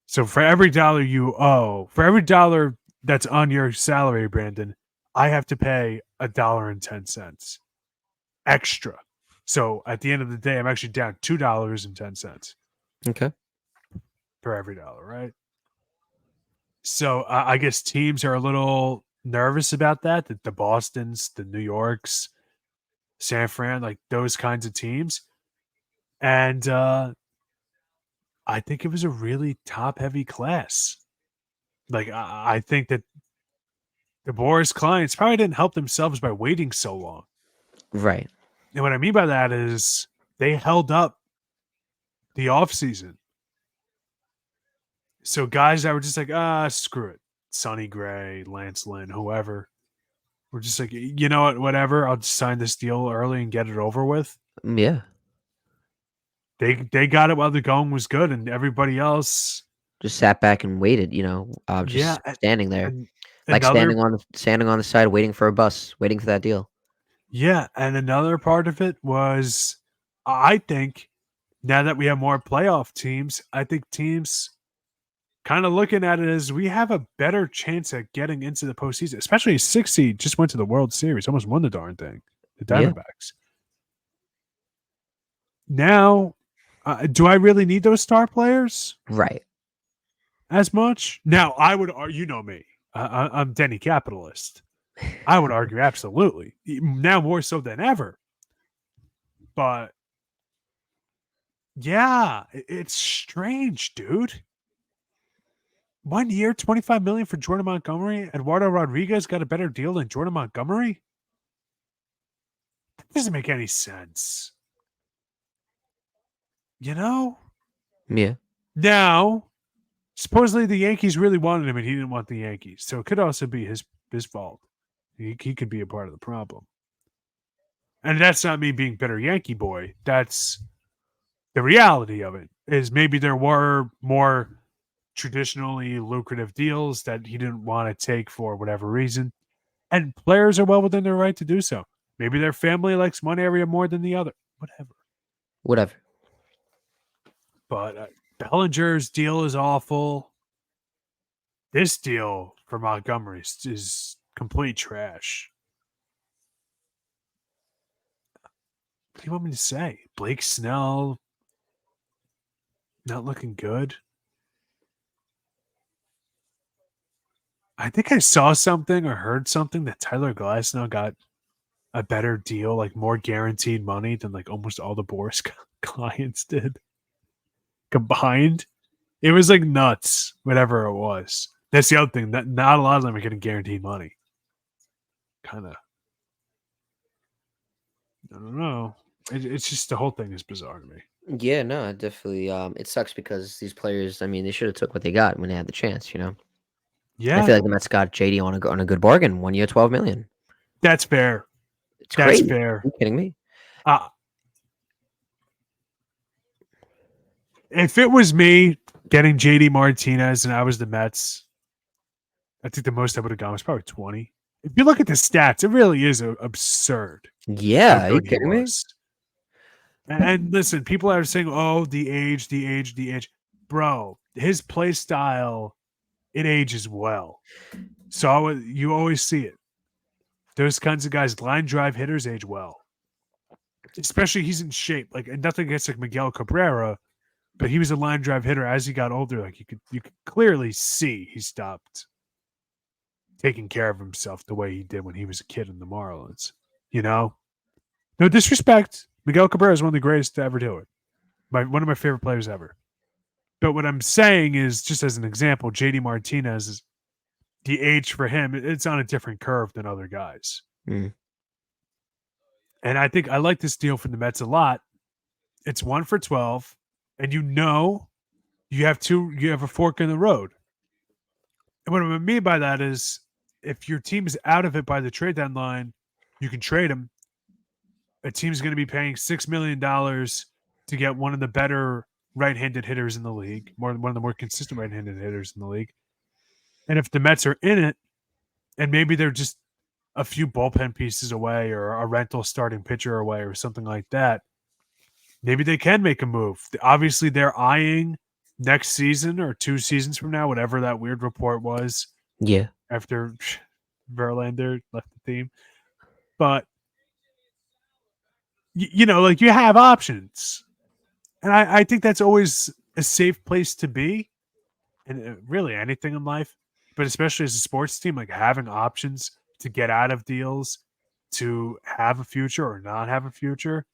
So for every dollar you owe, for every dollar that's on your salary, Brandon, I have to pay $1.10 extra. So at the end of the day, I'm actually down $2.10 Okay. for every dollar, right? So I guess teams are a little nervous about that. That the Bostons, the New Yorks, San Fran, like those kinds of teams, and I think it was a really top-heavy class. Like I think that the Boris clients probably didn't help themselves by waiting so long. Right. And what I mean by that is they held up the offseason. So guys that were just like, screw it. Sonny Gray, Lance Lynn, whoever. We're just like, you know what, whatever. I'll just sign this deal early and get it over with. Yeah. They got it while the going was good, and everybody else, Just sat back and waited, yeah. just standing there. And Like another, standing on the side waiting for a bus, waiting for that deal. yeah, and another part of it was, I think, now that we have more playoff teams, I think teams kind of looking at it as we have a better chance at getting into the postseason, especially a 6 seed just went to the World Series, almost won the darn thing, the Yeah. Diamondbacks. Now, do I really need those star players Right. as much? Now, I would argue, you know me, I'm Denny Capitalist. I would argue absolutely, now more so than ever. But yeah, it's strange, dude. 1 year, $25 million for Jordan Montgomery. Eduardo Rodriguez got a better deal than Jordan Montgomery. That doesn't make any sense. You know? Yeah. Now, supposedly the Yankees really wanted him and he didn't want the Yankees. So it could also be his fault. He could be a part of the problem. And that's not me being bitter Yankee boy. That's the reality of it. Is maybe there were more traditionally lucrative deals that he didn't want to take for whatever reason. And players are well within their right to do so. Maybe their family likes one area more than the other. Whatever. But Bellinger's deal is awful. This deal for Montgomery is complete trash. What do you want me to say? Blake Snell not looking good. I think I saw something or heard something that Tyler Glasnow got a better deal, like more guaranteed money than like almost all the Boris clients did combined. It was like nuts, whatever it was. That's the other thing. That not a lot of them are getting guaranteed money. Kind of, I don't know. It's just the whole thing is bizarre to me. Yeah, no, it definitely it sucks because these players, I mean, they should have took what they got when they had the chance. I Yeah, feel like the Mets got JD on a good bargain, 1 year, 12 million. that's fair. It's That's crazy. fair. Are you kidding me? If it was me getting JD Martinez and I was the Mets, I think the most I would have gone was probably 20. If you look at the stats, it really is absurd how Yeah, are you good he kidding me? was. And listen, people are saying, "Oh, the age, the age, the age." Bro, his play style, it ages well. So you always see it. Those kinds of guys, line drive hitters, age well. Especially he's in shape. Like nothing against like Miguel Cabrera, but he was a line drive hitter as he got older. Like you could clearly see he stopped taking care of himself the way he did when he was a kid in the Marlins. You know, no disrespect. Miguel Cabrera is one of the greatest to ever do it. One of my favorite players ever. But what I'm saying is, just as an example, JD Martinez the age for him, it's on a different curve than other guys. Mm. And I think I like this deal for the Mets a lot. It's 1 for 12, and you have a fork in the road. And what I mean by that is if your team's out of it by the trade deadline, you can trade him. A team's going to be paying $6 million to get one of the better right-handed hitters in the league, one of the more consistent right-handed hitters in the league. And if the Mets are in it, and maybe they're just a few bullpen pieces away or a rental starting pitcher away or something like that, maybe they can make a move. Obviously, they're eyeing next season or 2 seasons from now, whatever that weird report was Yeah. after Verlander left the team. But, like you have options. And I think that's always a safe place to be. And really anything in life, but especially as a sports team, like having options to get out of deals, to have a future or not have a future,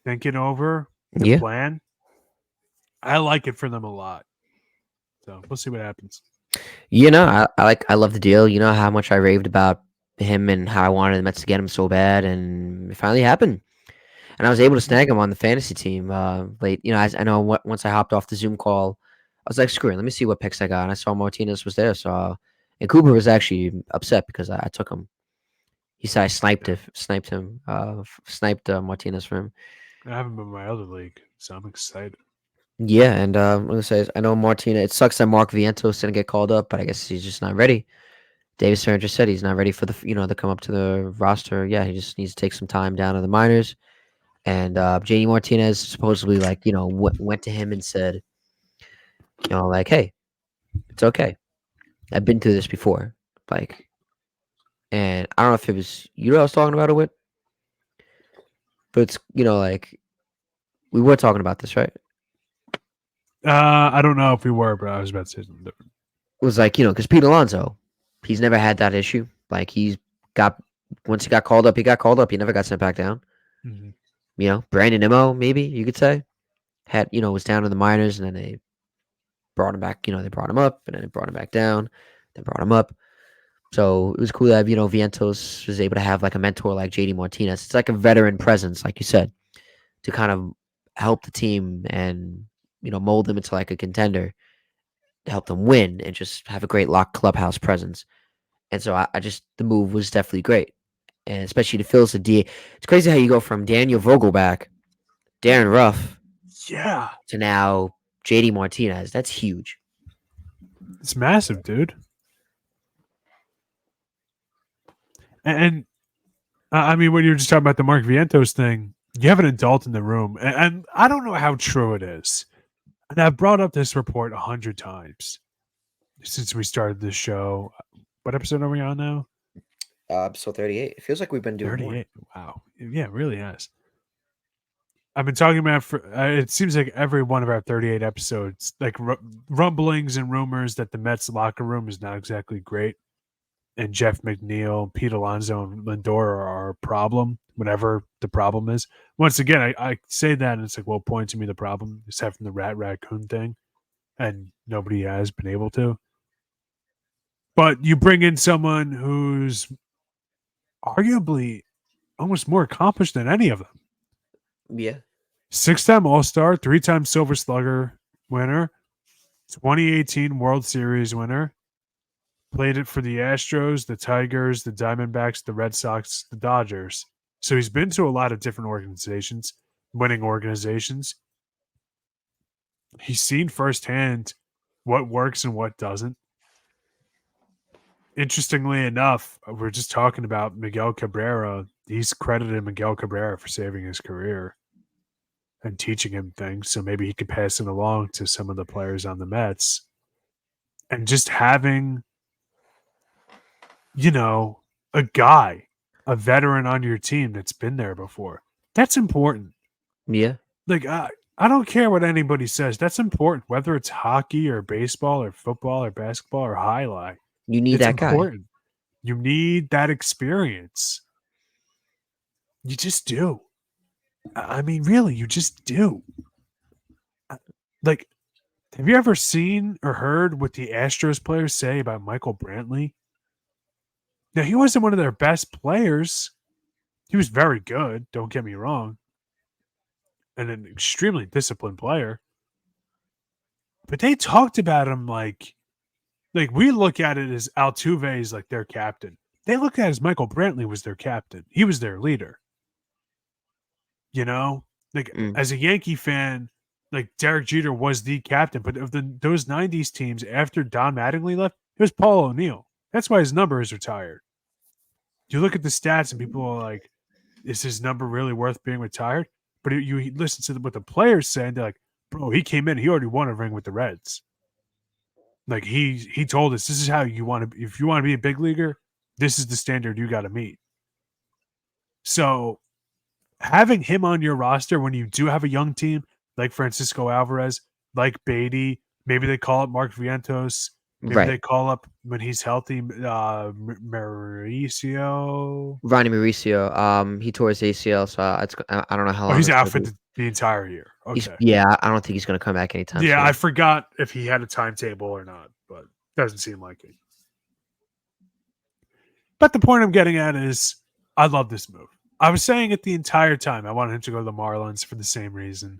thinking over the Yeah. plan. I like it for them a lot. So we'll see what happens. I love the deal. You know how much I raved about him and how I wanted the Mets to get him so bad, and it finally happened. And I was able to snag him on the fantasy team late. I know once I hopped off the Zoom call, I was like, screw it, let me see what picks I got. And I saw Martinez was there, so and Cooper was actually upset because I took him. He said I sniped Martinez for him. I have him in my other league, so I'm excited. Yeah, and I'm gonna say I know Martinez. It sucks that Mark Vientos didn't get called up, but I guess he's just not ready. Davis Stern just said he's not ready for to come up to the roster. Yeah, he just needs to take some time down in the minors. And JD Martinez supposedly went to him and said, like, hey, it's okay. I've been through this before. Like, and I don't know if it was I was talking about it with, but it's like we were talking about this, right? I don't know if we were, but I was about to say something different. It was like because Pete Alonso, he's never had that issue. Like once he got called up, he got called up. He never got sent back down. Mm-hmm. Brandon Nimmo, maybe you could say, was down in the minors, and then they brought him back. They brought him up, and then they brought him back down, then brought him up. So it was cool that Vientos was able to have like a mentor like JD Martinez. It's like a veteran presence, like you said, to kind of help the team and mold them into like a contender, to help them win and just have a great lock clubhouse presence. And so I just the move was definitely great, and especially to fill us a D. It's crazy how you go from Daniel Vogelback, Darren Ruff, Yeah, to now JD Martinez. That's huge. it's massive, dude. And I mean, when you're just talking about the Mark Vientos thing, you have an adult in the room, and I don't know how true it is. And I've brought up this report 100 times since we started this show. What episode are we on now? Episode 38. It feels like we've been doing 38. Wow. Yeah, it really has. I've been talking about it seems like every one of our 38 episodes, like rumblings and rumors that the Mets locker room is not exactly great. And Jeff McNeil, Pete Alonso, and Lindor are a problem, whatever the problem is. Once again, I say that, and it's like, well, point to me the problem, except from the raccoon thing, and nobody has been able to. But you bring in someone who's arguably almost more accomplished than any of them. Yeah. 6-time All-Star, 3-time Silver Slugger winner, 2018 World Series winner. Played it for the Astros, the Tigers, the Diamondbacks, the Red Sox, the Dodgers. So he's been to a lot of different organizations, winning organizations. He's seen firsthand what works and what doesn't. Interestingly enough, we're just talking about Miguel Cabrera. He's credited Miguel Cabrera for saving his career and teaching him things. So maybe he could pass it along to some of the players on the Mets. And just having, a guy, a veteran on your team that's been there before, that's important. Yeah. Like, I don't care what anybody says. That's important, whether it's hockey or baseball or football or basketball or highlight. You need It's that guy. important. You need that experience. You just do. I mean, really, you just do. Like, Have you ever seen or heard what the Astros players say about Michael Brantley? Now, he wasn't one of their best players. He was very good, don't get me wrong, and an extremely disciplined player. But they talked about him like we look at it as Altuve is like their captain. They look at it as Michael Brantley was their captain. He was their leader. You know, like Mm, as a Yankee fan, like Derek Jeter was the captain. But of those '90s teams after Don Mattingly left, it was Paul O'Neill. That's why his number is retired. You look at the stats and people are like, "Is his number really worth being retired?" But you listen to what the players say, and they're like, "Bro, he came in. He already won a ring with the Reds. Like he told us this is how you want to. If you want to be a big leaguer, this is the standard you got to meet." So having him on your roster when you do have a young team like Francisco Alvarez, like Beatty, maybe they call up Mark Vientos, maybe right. they call up when he's healthy, Mauricio. Ronnie Mauricio, he tore his ACL, so I don't know how Oh, long he's it's out gonna for be. the entire year. Okay. Yeah, I don't think he's gonna come back anytime Yeah, I soon. forgot if he had a timetable or not, but doesn't seem like it. But the point I'm getting at is I love this move. I was saying it the entire time. I wanted him to go to the Marlins for the same reason.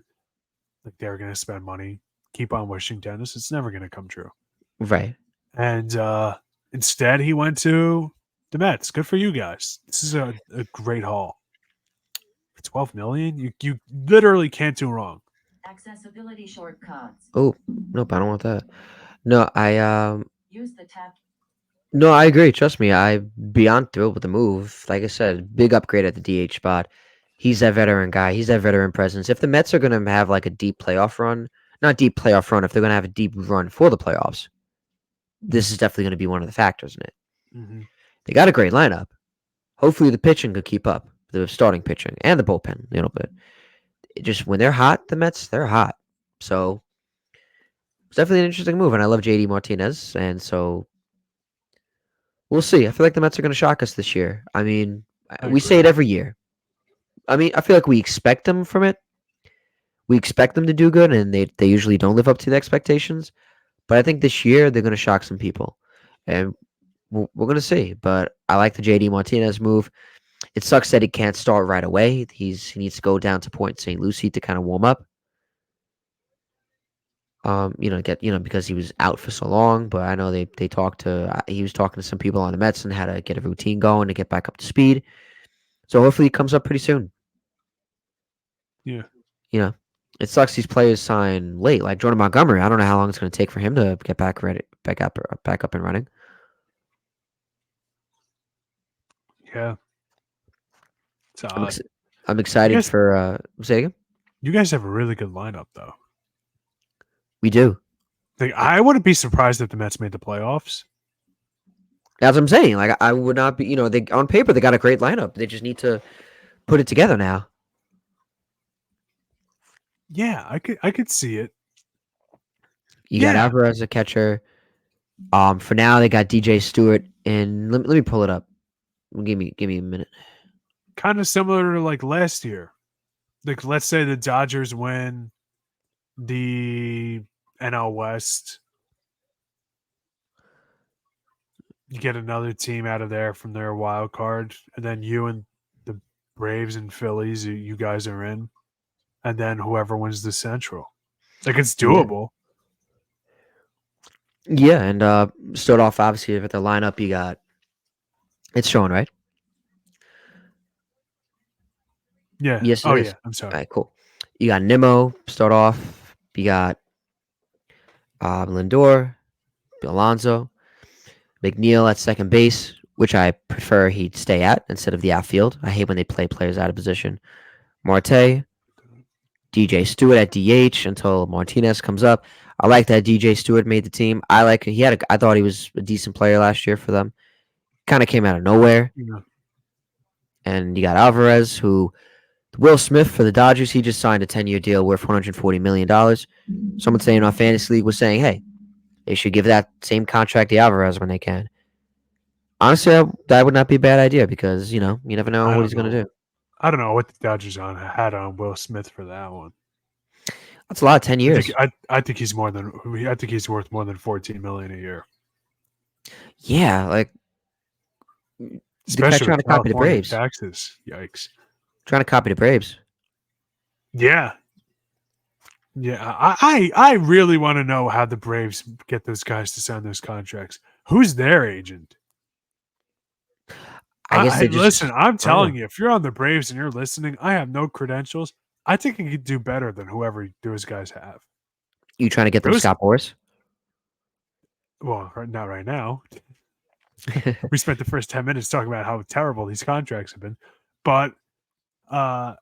Like they're going to spend money. Keep on wishing Dennis. It's never going to come true. Right. And instead, he went to the Mets. Good for you guys. This is a great haul. For $12 million, you literally can't do wrong. Accessibility shortcuts. Oh, nope, I don't want that. No, Use the tab. no, I agree. Trust me, I'm beyond thrilled with the move. Like I said, big upgrade at the DH spot. He's that veteran guy. He's that veteran presence. If the Mets are gonna have like a deep playoff run, not deep playoff run, if they're gonna have a deep run for the playoffs, this is definitely gonna be one of the factors in it. Mm-hmm. They got a great lineup. Hopefully, the pitching could keep up. The starting pitching and the bullpen, a little bit. It just when they're hot, the Mets they're hot. So it's definitely an interesting move, and I love JD Martinez, and so we'll see. I feel like the Mets are going to shock us this year. I mean, I we say agree. it every year. I mean, I feel like we expect them from it. We expect them to do good, and they usually don't live up to the expectations. But I think this year they're going to shock some people, and we're going to see. But I like the JD Martinez move. It sucks that he can't start right away. He needs to go down to Point St. Lucie to kind of warm up. Because he was out for so long. But I know they talked to he was talking to some people on the Mets and how to get a routine going to get back up to speed. So hopefully he comes up pretty soon. Yeah. You know, it sucks these players sign late, like Jordan Montgomery. I don't know how long it's going to take for him to get back up and running. Yeah. It's I'm odd. ex- I'm You excited guys, for say again? you guys have a really good lineup, though. We do. Like, I wouldn't be surprised if the Mets made the playoffs. That's what I'm saying. Like I would not be. They on paper they got a great lineup. They just need to put it together now. Yeah, I could see it. You got Yeah, Alvarez as a catcher. For now they got DJ Stewart, and let me pull it up. Give me a minute. kind of similar to like last year. Like, let's say the Dodgers win the NL West. You get another team out of there from their wild card, and then you and the Braves and Phillies, you guys are in, and then whoever wins the Central. Like, it's Yeah, doable. yeah, and start off obviously with the lineup you got. It's showing right. Yeah. Yes, it Oh is. yeah. I'm All sorry. right, cool. You got Nimmo start off. You got Lindor, Alonso, McNeil at second base, which I prefer he'd stay at instead of the outfield. I hate when they play players out of position. Marte, DJ Stewart at DH until Martinez comes up. I like that DJ Stewart made the team. I thought he was a decent player last year for them. Kind of came out of nowhere. Yeah. And you got Alvarez, who Will Smith for the Dodgers. He just signed a 10-year deal worth $140 million. Someone saying on Fantasy League was saying, hey, they should give that same contract to Alvarez when they can. Honestly, that would not be a bad idea because you never know I what don't he's going know. to do. I don't know what the Dodgers had on Will Smith for that one. That's a lot. 10 I years. think he's more than I think he's worth more than 14 million a year, Yeah, like the guy especially trying with to copy the California Braves. taxes. Yikes! Trying to copy the Braves. Yeah, yeah. I really want to know how the Braves get those guys to sign those contracts. Who's their agent? I guess they Listen. just. I'm I don't know. telling you, if you're on the Braves and you're listening, I have no credentials. I think I could do better than whoever those guys have. You trying to get them Those, Scott Boras? well, not right now. We spent the first 10 minutes talking about how terrible these contracts have been, but uh,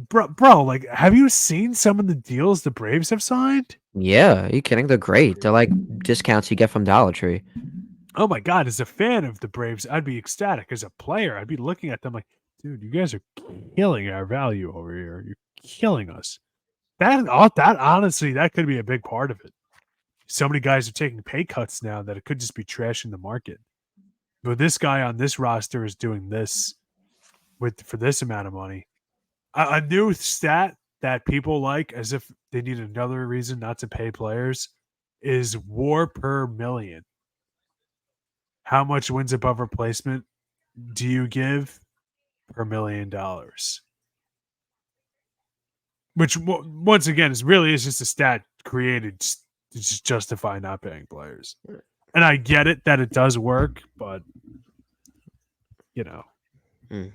bro, like, have you seen some of the deals the Braves have signed? Yeah, are you kidding? They're great. They're like discounts you get from Dollar Tree. Oh my god! As a fan of the Braves, I'd be ecstatic. As a player, I'd be looking at them like, dude, you guys are killing our value over here. You're killing us. That honestly, that could be a big part of it. So many guys are taking pay cuts now that it could just be trashing the market. But this guy on this roster is doing this for this amount of money. A new stat that people like as if they need another reason not to pay players is WAR per million. How much wins above replacement do you give per $1,000,000? Which once again is just a stat created to just justify not paying players. And I get it that it does work, but you know,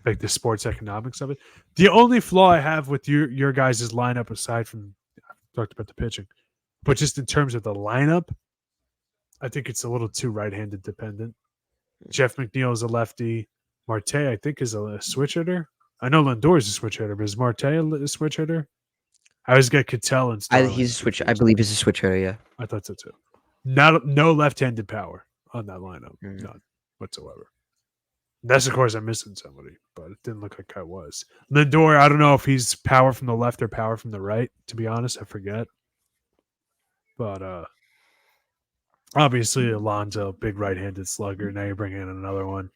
like the sports economics of it. The only flaw I have with your guys' lineup, aside from I talked about the pitching, but just in terms of the lineup, I think it's a little too right-handed dependent. Jeff McNeil is a lefty. Marte, I think, is a switch hitter. I know Lindor is a switch hitter, but is Marte a switch hitter? I always get Cattell and Starling He's a switch. I confused. believe he's a switch hitter. Yeah. I thought so too. No left-handed power on that lineup, Mm. none whatsoever. That's of course I'm missing somebody, but it didn't look like I was. Lindor, I don't know if he's power from the left or power from the right. To be honest, I forget. But obviously Alonso, big right-handed slugger. Now you're bringing in another one.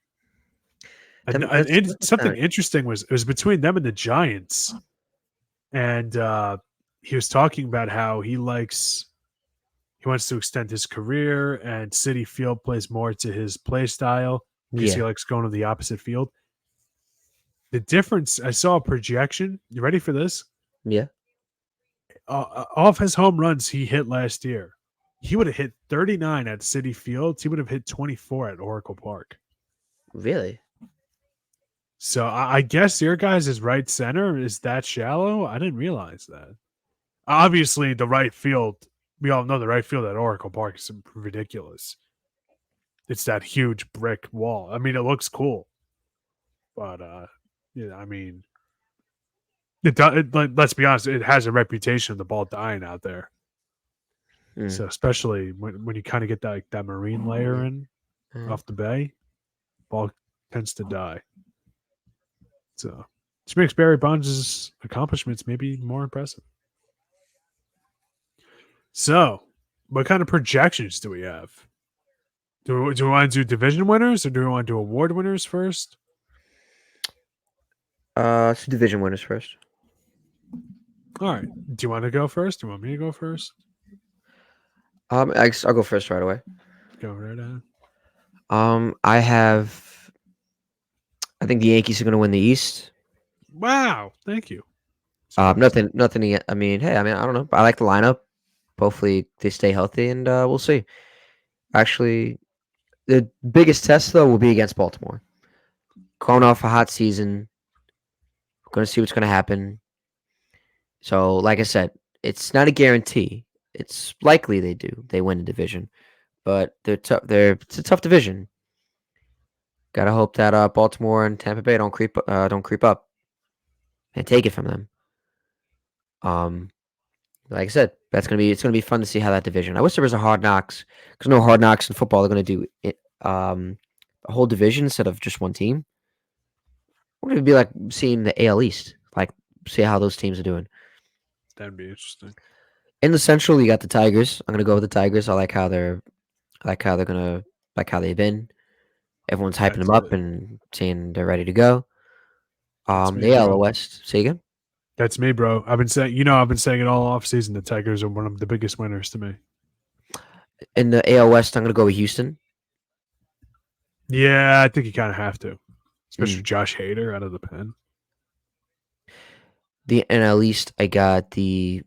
And something interesting was it was between them and the Giants, and he was talking about how he wants to extend his career, and Citi Field plays more to his play style because he likes going to the opposite field. The difference, I saw a projection. You ready for this? Yeah. Off his home runs he hit last year, he would have hit 39 at Citi Fields. He would have hit 24 at Oracle Park. Really? So I guess your guys' right center is that shallow? I didn't realize that. Obviously, the right field, we all know the right field at Oracle Park is ridiculous. It's that huge brick wall. I mean, it looks cool. But, yeah, I mean, let's be honest, it has a reputation of the ball dying out there. So especially when you kind of get that marine layer in off the bay, ball tends to die. So which makes Barry Bonds' accomplishments maybe more impressive. So what kind of projections do we have? Do we want to do division winners or do we want to do award winners first? Let's do division winners first. All right. Do you want to go first? Do you want me to go first? I'll go first right away. Go right ahead. I think the Yankees are going to win the East. Wow. Thank you. Nothing. I mean, hey, I don't know. I like the lineup. Hopefully they stay healthy, and we'll see. Actually, the biggest test though will be against Baltimore. Going off a hot season, going to see what's going to happen. So, like I said, it's not a guarantee. It's likely they win the division, but it's a tough division. Gotta hope that Baltimore and Tampa Bay don't creep up and take it from them. Like I said, it's gonna be fun to see how that division. I wish there was a Hard Knocks because no Hard Knocks in football. They're gonna do it, a whole division instead of just one team. What would it be like seeing the AL East? Like see how those teams are doing. That'd be interesting. In the Central, you got the Tigers. I'm gonna go with the Tigers. I like how they've been. Everyone's hyping them up and saying they're ready to go. The AL West. Say again. That's me, bro. I've been saying it all off season. The Tigers are one of the biggest winners to me. In the AL West, I'm going to go with Houston. Yeah, I think you kind of have to, especially Mm. Josh Hader out of the pen. The NL East, I got the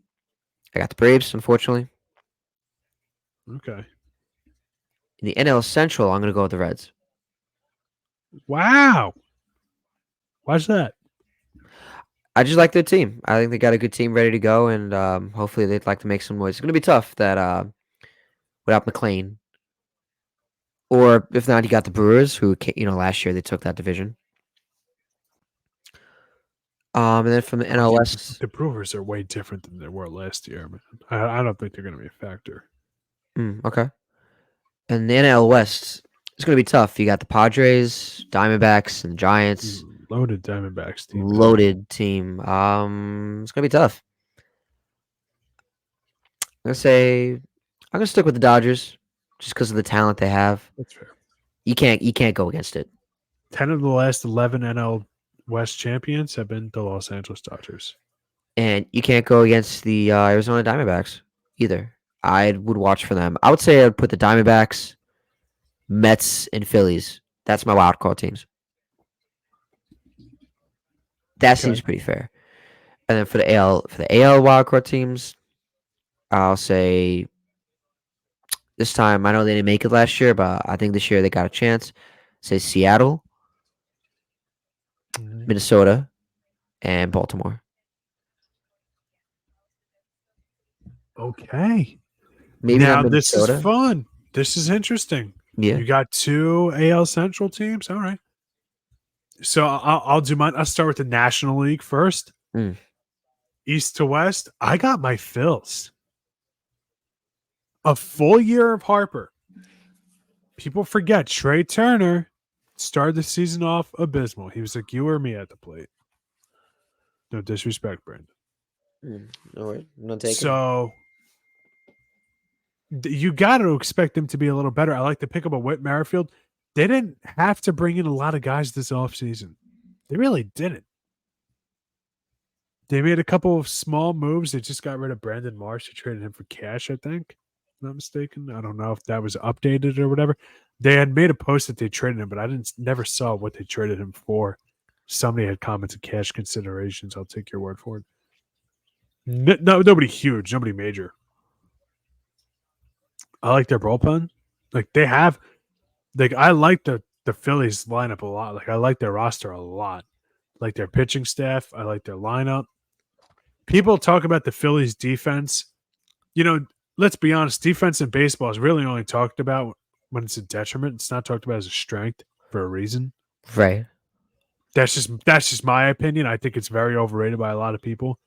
Braves, unfortunately. Okay. In the NL Central, I'm going to go with the Reds. Wow. Why's that? I just like their team. I think they got a good team ready to go, and hopefully they'd like to make some noise. It's going to be tough that without McLean, or if not, you got the Brewers, who last year they took that division. And then from the Oh, NL yeah, West, the Brewers are way different than they were last year, man. I don't think they're going to be a factor. okay. And the NL West, it's going to be tough. You got the Padres, Diamondbacks, and Giants. Loaded Diamondbacks team. Man. Loaded team. It's going to be tough. I'm gonna stick with the Dodgers, just because of the talent they have. That's fair. You can't go against it. 10 of the last 11 NL West champions have been the Los Angeles Dodgers. And you can't go against the Arizona Diamondbacks either. I would watch for them. I would say I'd put the Diamondbacks, Mets, and Phillies. That's my wild card teams. That seems pretty fair. And then for the AL wild card teams, I'll say this time I know they didn't make it last year, but I think this year they got a chance. Say Seattle, Minnesota, and Baltimore. Okay. Maybe Now not this is Minnesota. fun. This is interesting. Yeah. You got 2 AL Central teams. All right. So I'll do mine. I'll start with the National League first. Mm. East to West. I got my Phils. A full year of Harper. People forget Trey Turner started the season off abysmal. He was like you or me at the plate. No disrespect, Brandon. All right. Not taking. So you got to expect them to be a little better. I like the pick up of Whit Merrifield. They didn't have to bring in a lot of guys this offseason. They really didn't. They made a couple of small moves. They just got rid of Brandon Marsh. They traded him for cash, I think. If I'm not mistaken. I don't know if that was updated or whatever. They had made a post that they traded him, but I never saw what they traded him for. Somebody had commented cash considerations. I'll take your word for it. No, nobody huge, nobody major. I like their bullpen. Like they have, like I like the Phillies lineup a lot. Like I like their roster a lot. Like their pitching staff. I like their lineup. People talk about the Phillies defense. Let's be honest. Defense in baseball is really only talked about when it's a detriment. It's not talked about as a strength for a reason. Right. That's just my opinion. I think it's very overrated by a lot of people.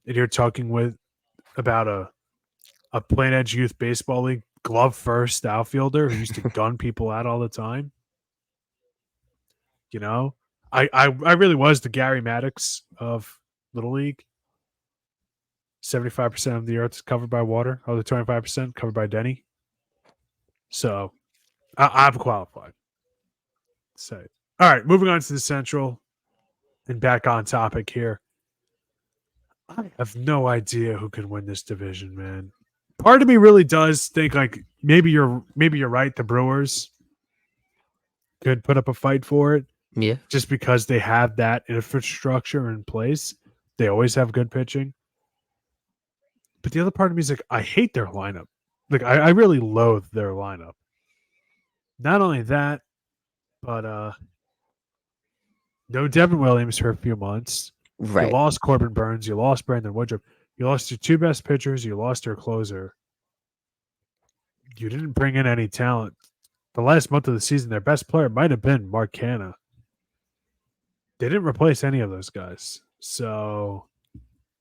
And you're talking about a plain edge youth baseball league glove first outfielder who used to gun people out all the time. I really was the Gary Maddox of Little League. 75% of the earth is covered by water. Other 25% covered by Denny. So I'm qualified. Say, all right, moving on to the Central and back on topic here. I have no idea who can win this division, man. Part of me really does think like maybe you're right. The Brewers could put up a fight for it. Yeah. Just because they have that infrastructure in place. They always have good pitching. But the other part of me is like, I hate their lineup. Like I really loathe their lineup. Not only that, but no Devin Williams for a few months. Right. You lost Corbin Burns. You lost Brandon Woodruff. You lost your 2 best pitchers. You lost your closer. You didn't bring in any talent. The last month of the season, their best player might have been Mark Canha. They didn't replace any of those guys. So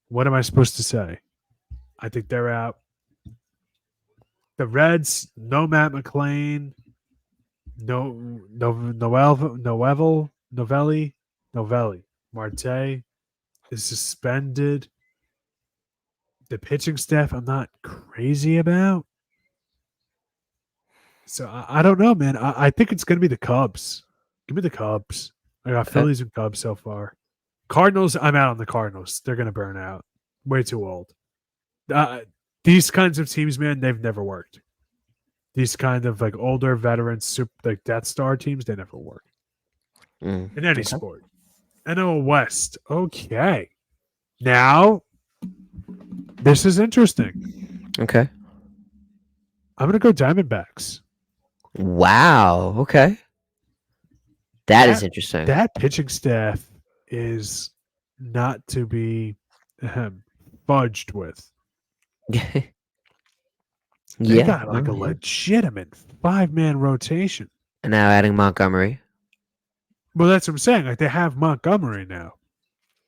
what am I supposed to say? I think they're out. The Reds, no Matt McLean, Novelli. Marte is suspended. The pitching staff, I'm not crazy about. So I don't know, man. I think it's going to be the Cubs. Give me the Cubs. I got Phillies and Cubs so far. Cardinals, I'm out on the Cardinals. They're going to burn out. Way too old. These kinds of teams, man, they've never worked. These kind of like older veterans, like Death Star teams, they never work in any Okay. sport. NL West. Okay. Now, this is interesting. Okay. I'm going to go Diamondbacks. Wow. Okay. That is interesting. That pitching staff is not to be fudged with. They Yeah. got like a yeah. legitimate 5-man rotation. And now adding Montgomery. Well, that's what I'm saying. Like they have Montgomery now.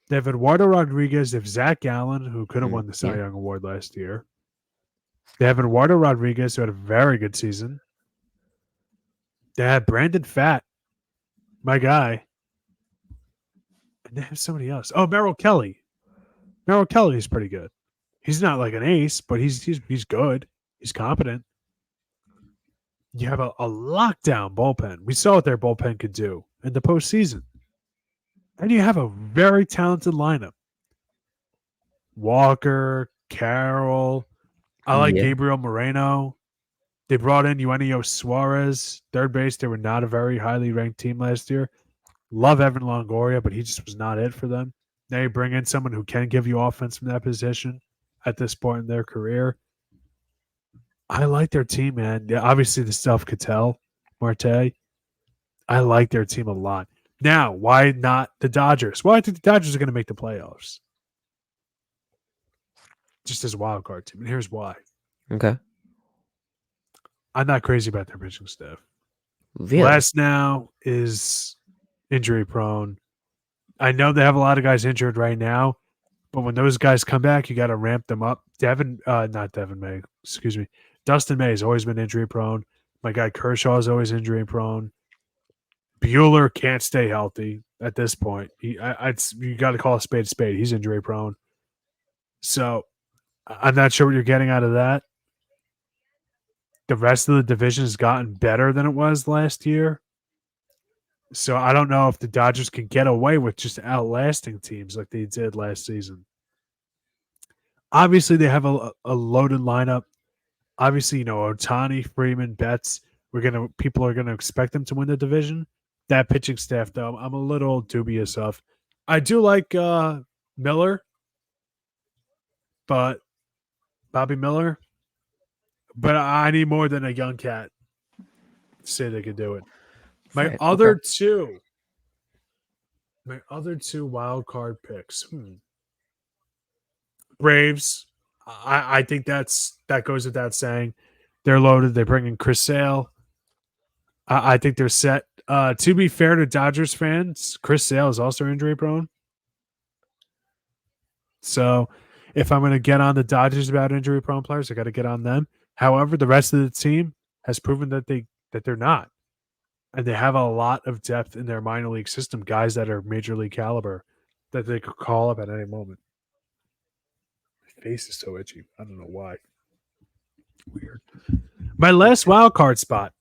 They have Eduardo Rodriguez. They have Zach Gallen, who could have won the Cy Young Award last year. They have Eduardo Rodriguez, who had a very good season. They have Brandon Fat, my guy. And they have somebody else. Oh, Merrill Kelly. Merrill Kelly is pretty good. He's not like an ace, but he's good. He's competent. You have a lockdown bullpen. We saw what their bullpen could do in the postseason. And you have a very talented lineup. Walker, Carroll. I like Gabriel Moreno. They brought in Eugenio Suarez, third base. They were not a very highly ranked team last year. Love Evan Longoria, but he just was not it for them. Now you bring in someone who can give you offense from that position at this point in their career. I like their team, man. Yeah, obviously, the stuff could tell, Marte. I like their team a lot. Now, why not the Dodgers? Well, I think the Dodgers are going to make the playoffs. Just as a wild card team. And here's why. Okay. I'm not crazy about their pitching staff. Really? Last now is injury prone. I know they have a lot of guys injured right now, but when those guys come back, you got to ramp them up. Not Devin May, excuse me. Dustin May has always been injury prone. My guy Kershaw is always injury prone. Bueller can't stay healthy at this point. You got to call a spade a spade. He's injury prone. So I'm not sure what you're getting out of that. The rest of the division has gotten better than it was last year. So I don't know if the Dodgers can get away with just outlasting teams like they did last season. Obviously, they have a loaded lineup. Obviously, Ohtani, Freeman, Betts. People are gonna expect them to win the division. That pitching staff, though, I'm a little dubious of. I do like Miller, but Bobby Miller. But I need more than a young cat to say they could do it. My other two wild card picks. Braves. I think that goes without saying. They're loaded. They bring in Chris Sale. I think they're set. To be fair to Dodgers fans, Chris Sale is also injury prone. So if I'm going to get on the Dodgers about injury prone players, I got to get on them. However, the rest of the team has proven that they're not. And they have a lot of depth in their minor league system, guys that are major league caliber that they could call up at any moment. My face is so itchy. I don't know why. Weird. My last wild card spot.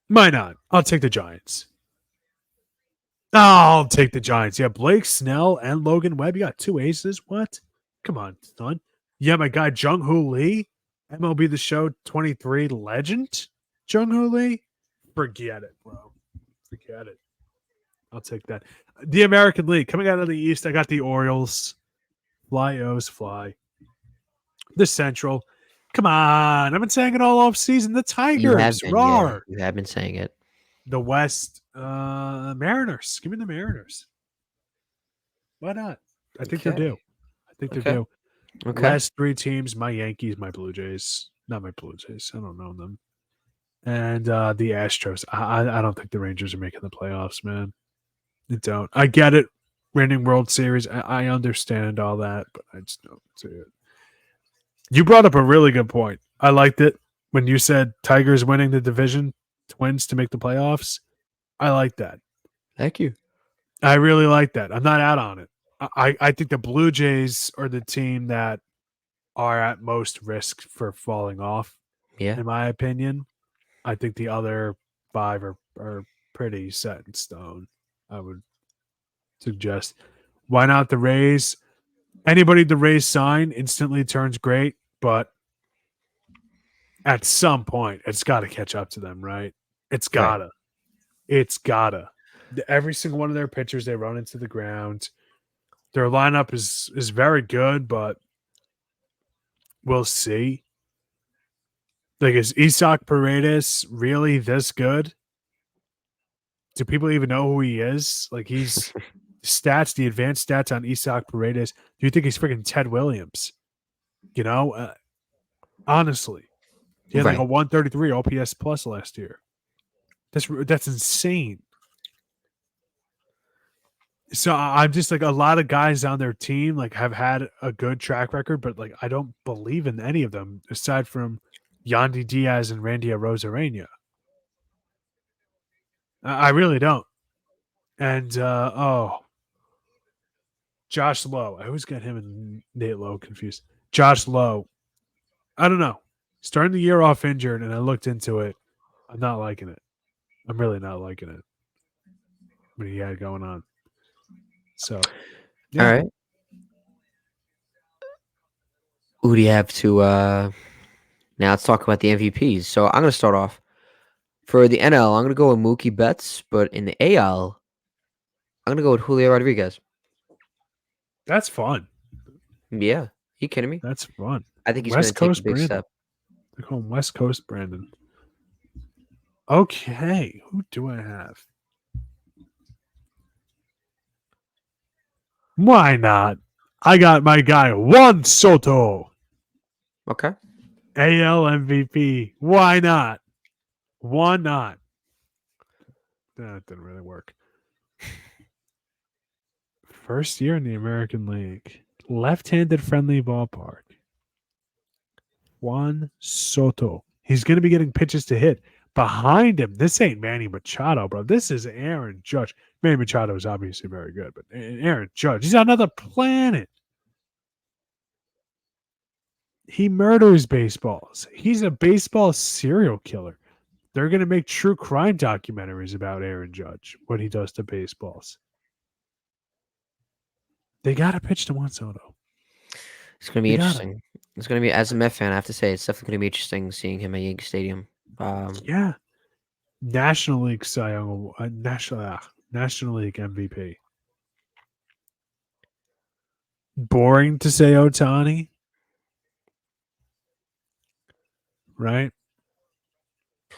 Why not? I'll take the Giants. I'll take the Giants. Yeah, Blake Snell and Logan Webb. You got two aces. What? Come on, son. Yeah, my guy Jung Hoo Lee, MLB The Show 23 legend. Jung Hoo Lee. Forget it, bro. Forget it. I'll take that. The American League coming out of the East. I got the Orioles. Fly O's fly. The Central. Come on. I've been saying it all off season. The Tigers. Roar. You have been saying it. The West. Mariners. Give me the Mariners. Why not? I think they're due. They're due. Okay. Last three teams, my Yankees, my Blue Jays. Not my Blue Jays. I don't know them. And the Astros. I don't think the Rangers are making the playoffs, man. I don't. I get it. Winning World Series. I understand all that, but I just don't see it. You brought up a really good point. I liked it when you said Tigers winning the division, Twins to make the playoffs. I like that. Thank you. I really like that. I'm not out on it. I think the Blue Jays are the team that are at most risk for falling off. Yeah. In my opinion, I think the other five are pretty set in stone, I would suggest. Why not the Rays? Anybody the Rays sign instantly turns great, but at some point, it's got to catch up to them, right? It's Right. gotta. It's gotta. Every single one of their pitchers, they run into the ground. Their lineup is very good, but we'll see. Like, is Isaac Paredes really this good? Do people even know who he is? Like, he's stats, the advanced stats on Isaac Paredes. Do you think he's freaking Ted Williams? You know, honestly, he had like Right. a 133 OPS plus last year. That's insane. So I'm just like, a lot of guys on their team like have had a good track record, but like I don't believe in any of them aside from Yandy Diaz and Randy Arozarena. I really don't. And Josh Lowe. I always get him and Nate Lowe confused. Josh Lowe. I don't know. Starting the year off injured, and I looked into it. I'm not liking it. I'm really not liking it. What he had going on. So, yeah. All right. Who do you have to now let's talk about the MVPs. So I'm gonna start off. For the NL, I'm gonna go with Mookie Betts, but in the AL, I'm gonna go with Julio Rodriguez. That's fun. Yeah. You kidding me? That's fun. I think he's gonna West take a Coast big Brandon. step. They call him West Coast Brandon. Okay. Who do I have? Why not? I got my guy, Juan Soto. Okay. AL MVP. Why not? Why not? That didn't really work. First year in the American League. Left-handed friendly ballpark. Juan Soto. He's going to be getting pitches to hit. Behind him, this ain't Manny Machado, bro. This is Aaron Judge. Manny Machado is obviously very good, but Aaron Judge, he's on another planet. He murders baseballs. He's a baseball serial killer. They're going to make true crime documentaries about Aaron Judge, what he does to baseballs. They got to pitch to Juan Soto. It's gonna be They gotta. interesting. It's gonna be, as a Met fan, I have to say, it's definitely gonna be interesting seeing him at Yankee Stadium. Yeah. National League Cy Young, National League MVP. Boring to say Otani, right?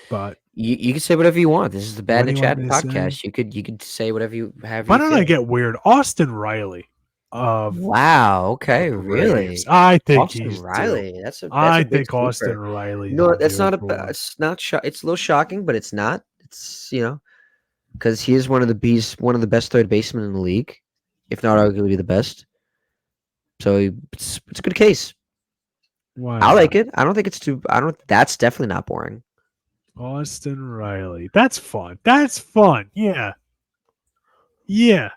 But you can say whatever you want. This is the Bad what do and you want Chattin me to say? podcast. You could say whatever you have. Why don't I get weird? Austin Riley of Wow. Okay. the Really. Braves. I think Austin he's due. Riley. That's a I big think Austin sleeper. Riley. No, that's not a. It's not. It's a little shocking, but it's not. It's because he is one of the best third basemen in the league, if not arguably the best. So it's a good case. Why I not? like it. I don't think it's too. I don't. That's definitely not boring. Austin Riley. That's fun. That's fun. Yeah. Yeah.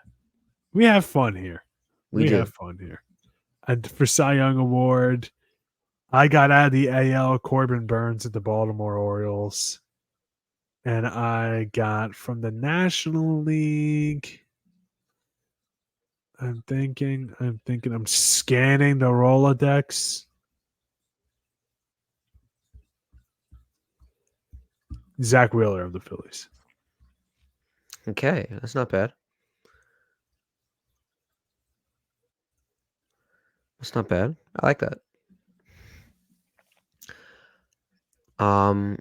We have fun here. We do. have fun here. And for Cy Young Award, I got out of the AL Corbin Burns at the Baltimore Orioles. And I got from the National League. I'm scanning the Rolodex. Zach Wheeler of the Phillies. Okay, that's not bad. That's not bad. I like that. I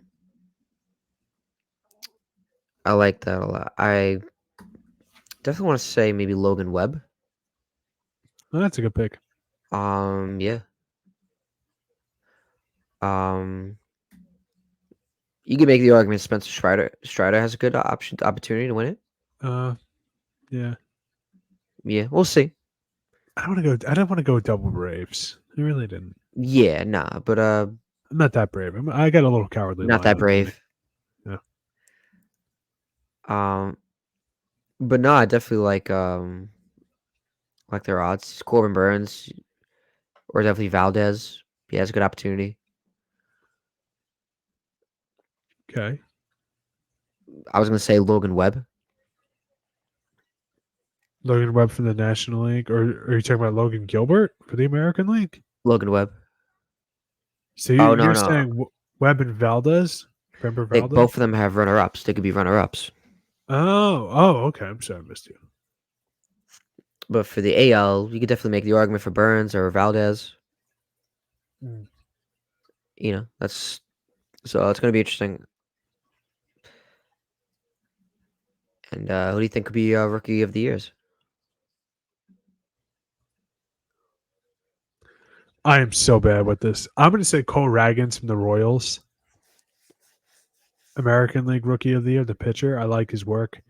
like that a lot. I definitely want to say maybe Logan Webb. Oh, that's a good pick. Yeah. Um, you can make the argument Spencer Strider has a good opportunity to win it. Yeah. Yeah, we'll see. I don't want to go double Braves. I really didn't. Yeah, nah, but I'm not that brave. I got a little cowardly. not that lineup today. brave. Yeah. But no, I definitely like their odds. Corbin Burns or definitely Valdez. He has a good opportunity. Okay. I was gonna say Logan Webb. Logan Webb from the National League, or are you talking about Logan Gilbert for the American League? Logan Webb. So Oh no, you're no. saying Webb and Valdez? Remember They, Valdez? both of them have runner-ups. They could be runner-ups. Oh, okay. I'm sorry, I missed you. But for the AL, you could definitely make the argument for Burns or Valdez. Mm. That's so it's gonna be interesting. And who do you think could be rookie of the years? I am so bad with this. I'm going to say Cole Ragans from the Royals. American League Rookie of the Year, the pitcher. I like his work.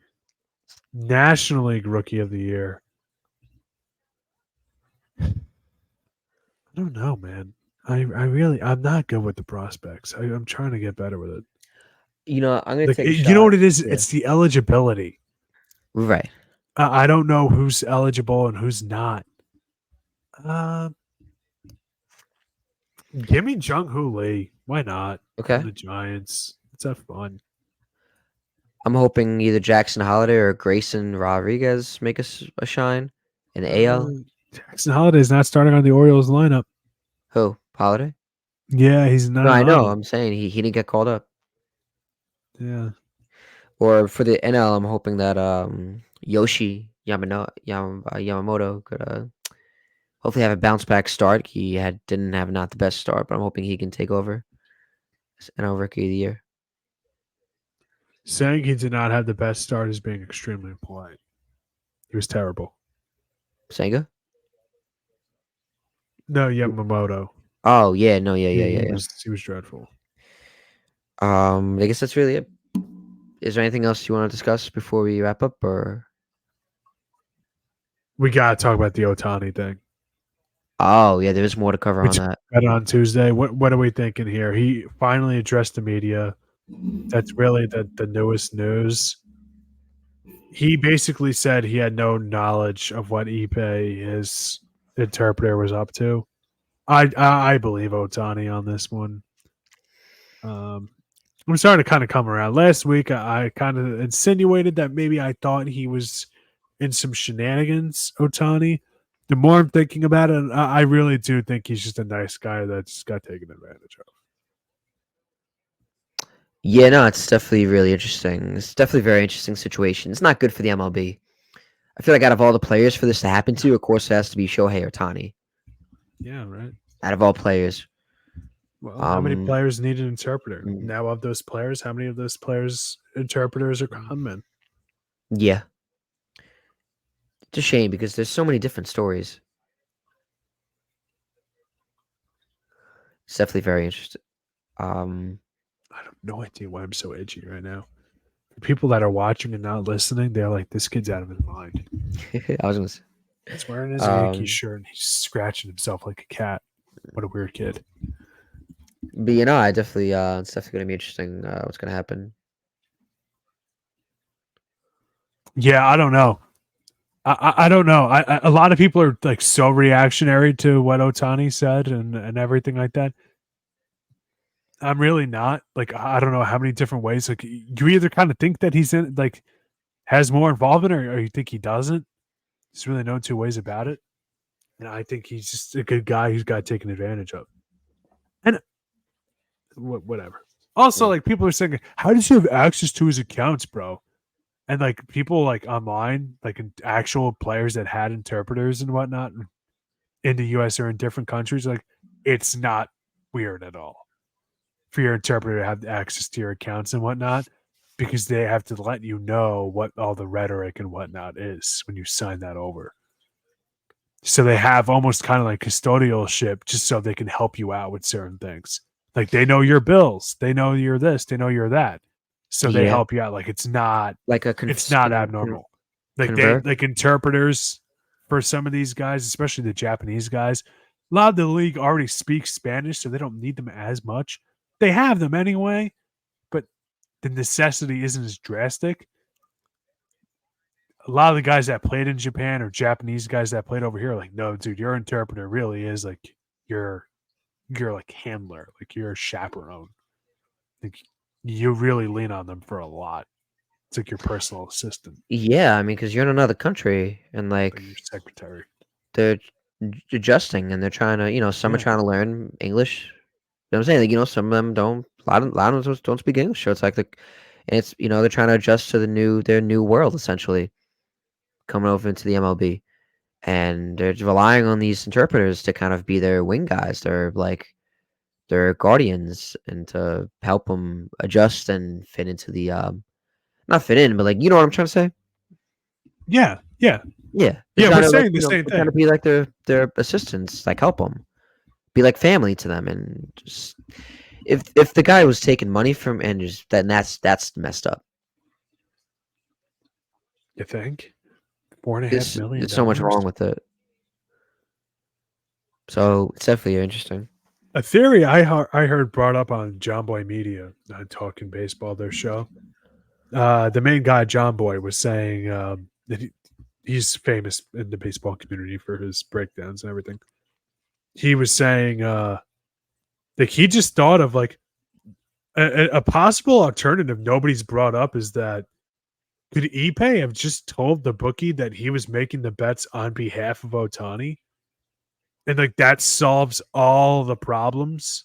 National League Rookie of the Year. I don't know, man. I'm not good with the prospects. I'm trying to get better with it. I'm gonna Like, take a you know shot. what it is? Yeah. It's the eligibility. Right. I don't know who's eligible and who's not. Give me Jung Hoo Lee. Why not? Okay. From the Giants. Let's have fun. I'm hoping either Jackson Holiday or Grayson Rodriguez make a shine in the AL. Jackson Holiday's not starting on the Orioles lineup. Who? Holiday? Yeah, he's not No, I know. on it. I'm saying he didn't get called up. Yeah. Or for the NL, I'm hoping that Yoshi Yamamoto could hopefully have a bounce back start. Didn't have not the best start, but I'm hoping he can take over as NL Rookie of the Year. Saying he did not have the best start is being extremely polite. He was terrible. Senga? No, Yamamoto. Oh yeah, no, yeah. He was dreadful. I guess that's really it. Is there anything else you want to discuss before we wrap up, or? We gotta talk about the Otani thing. Oh yeah, there's more to cover We on talked that. about it on Tuesday. What are we thinking here? He finally addressed the media. That's really the newest news. He basically said he had no knowledge of what Ipe, his interpreter, was up to. I believe Otani on this one. I'm starting to kind of come around. Last week, I kind of insinuated that maybe I thought he was in some shenanigans, Otani. The more I'm thinking about it, I really do think he's just a nice guy that just got taken advantage of. Yeah, no, it's definitely really interesting. It's definitely a very interesting situation. It's not good for the MLB. I feel like out of all the players for this to happen to, of course, it has to be Shohei Ohtani. Yeah, right. Out of all players, Well, how many players need an interpreter? mm, Now, of those players, how many of those players interpreters are conmen? yeah, it's a shame because there's so many different stories. It's definitely very interesting. I have no idea why I'm so edgy right now. For people that are watching and not listening, they're like, "This kid's out of his mind." I was gonna say, He's wearing his Yankee um, shirt and he's scratching himself like a cat. What a weird kid. but I definitely, it's definitely gonna be interesting. What's gonna happen? Yeah, I don't know. I don't know. A lot of people are like so reactionary to what Otani said and everything like that. I'm really not. Like, I don't know how many different ways. Like, you either kind of think that he's in, like, has more involvement, or you think he doesn't. There's really no two ways about it. And I think he's just a good guy who's got taken advantage of. And whatever. Also, Mm. like, people are saying, how does he have access to his accounts, bro? And like people like online, like actual players that had interpreters and whatnot in the US or in different countries, like, it's not weird at all for your interpreter to have access to your accounts and whatnot, because they have to let you know what all the rhetoric and whatnot is when you sign that over. So they have almost kind of like custodialship just so they can help you out with certain things. Like, they know your bills, they know you're this, they know you're that. So they Yeah, help you out. Like, it's not like a abnormal. Like, convert. like interpreters for some of these guys, especially the Japanese guys. A lot of the league already speaks Spanish, so they don't need them as much. They have them anyway, but the necessity isn't as drastic. A lot of the guys that played in Japan or Japanese guys that played over here are like, no, dude, your interpreter really is like your like handler, like you're a chaperone. Like, you really lean on them for a lot. It's like your personal assistant, Yeah, I mean, because you're in another country and like like your secretary. they're adjusting and they're trying to, some are Yeah. trying to learn English. You know what I'm saying? Like, some of them don't. A lot of them don't speak English. So it's like and it's they're trying to adjust to their new world essentially, coming over into the MLB, and they're relying on these interpreters to kind of be their wing guys. They're like their guardians and to help them adjust and fit into the not fit in, but like you know what I'm trying to say. Yeah. Yeah. Yeah, they're Yeah. trying We're to like saying the same they're trying to thing. be like their assistants, like help them, be like family to them, and just if the guy was taking money from and just then that's messed up. You think $4.5 million? There's so much wrong with it. So it's definitely interesting. A theory I heard brought up on John Boy Media, Talking Baseball, their show. The main guy, John Boy, was saying that he's famous in the baseball community for his breakdowns and everything. He was saying like he just thought of like a possible alternative nobody's brought up is that could Ipe have just told the bookie that he was making the bets on behalf of Ohtani? And like that solves all the problems.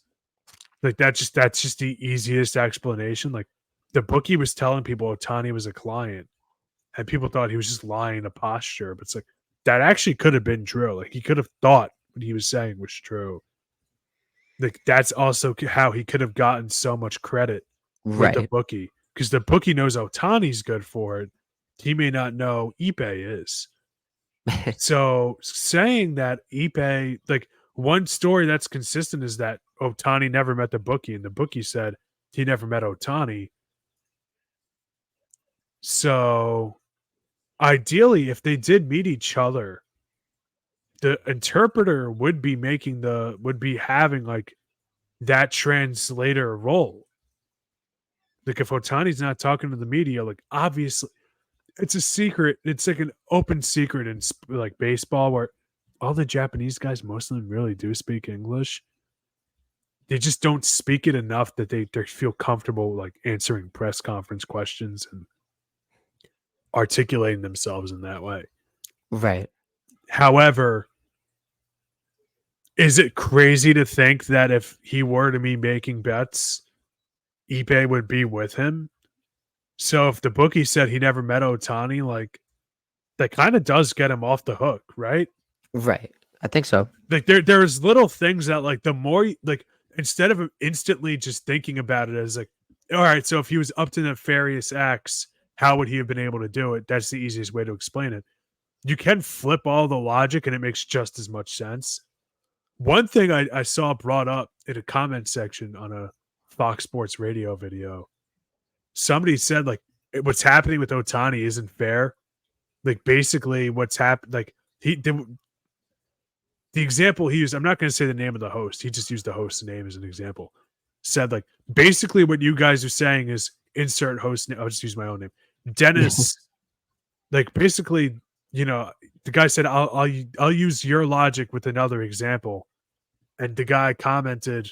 Like that's just the easiest explanation. Like the bookie was telling people Ohtani was a client, and people thought he was just lying to posture. But it's like that actually could have been true. Like he could have thought what he was saying was true. Like that's also how he could have gotten so much credit with the Right. bookie because the bookie knows Otani's good for it. He may not know Ipe is. So saying that Ipe, like one story that's consistent is that Otani never met the bookie, and the bookie said he never met Otani. So ideally, if they did meet each other, the interpreter would be having like that translator role. Like if Otani's not talking to the media, like obviously it's a secret. It's like an open secret in like baseball where all the Japanese guys, most of them really do speak English. They just don't speak it enough that they feel comfortable like answering press conference questions and articulating themselves in that way. Right. However, is it crazy to think that if he were to be making bets, Ipe would be with him? So if the bookie said he never met Otani, like that kind of does get him off the hook, right? Right. I think so. Like there's little things that like the more like instead of instantly just thinking about it as like, all right, so if he was up to nefarious acts, how would he have been able to do it? That's the easiest way to explain it. You can flip all the logic and it makes just as much sense. One thing I saw brought up in a comment section on a Fox Sports radio video, somebody said like what's happening with Otani isn't fair. Like basically what's happened, like the example he used, I'm not going to say the name of the host. He just used the host's name as an example. Said like basically what you guys are saying is insert host name. I'll just use my own name. Denis, like basically, the guy said I'll use your logic with another example, and the guy commented,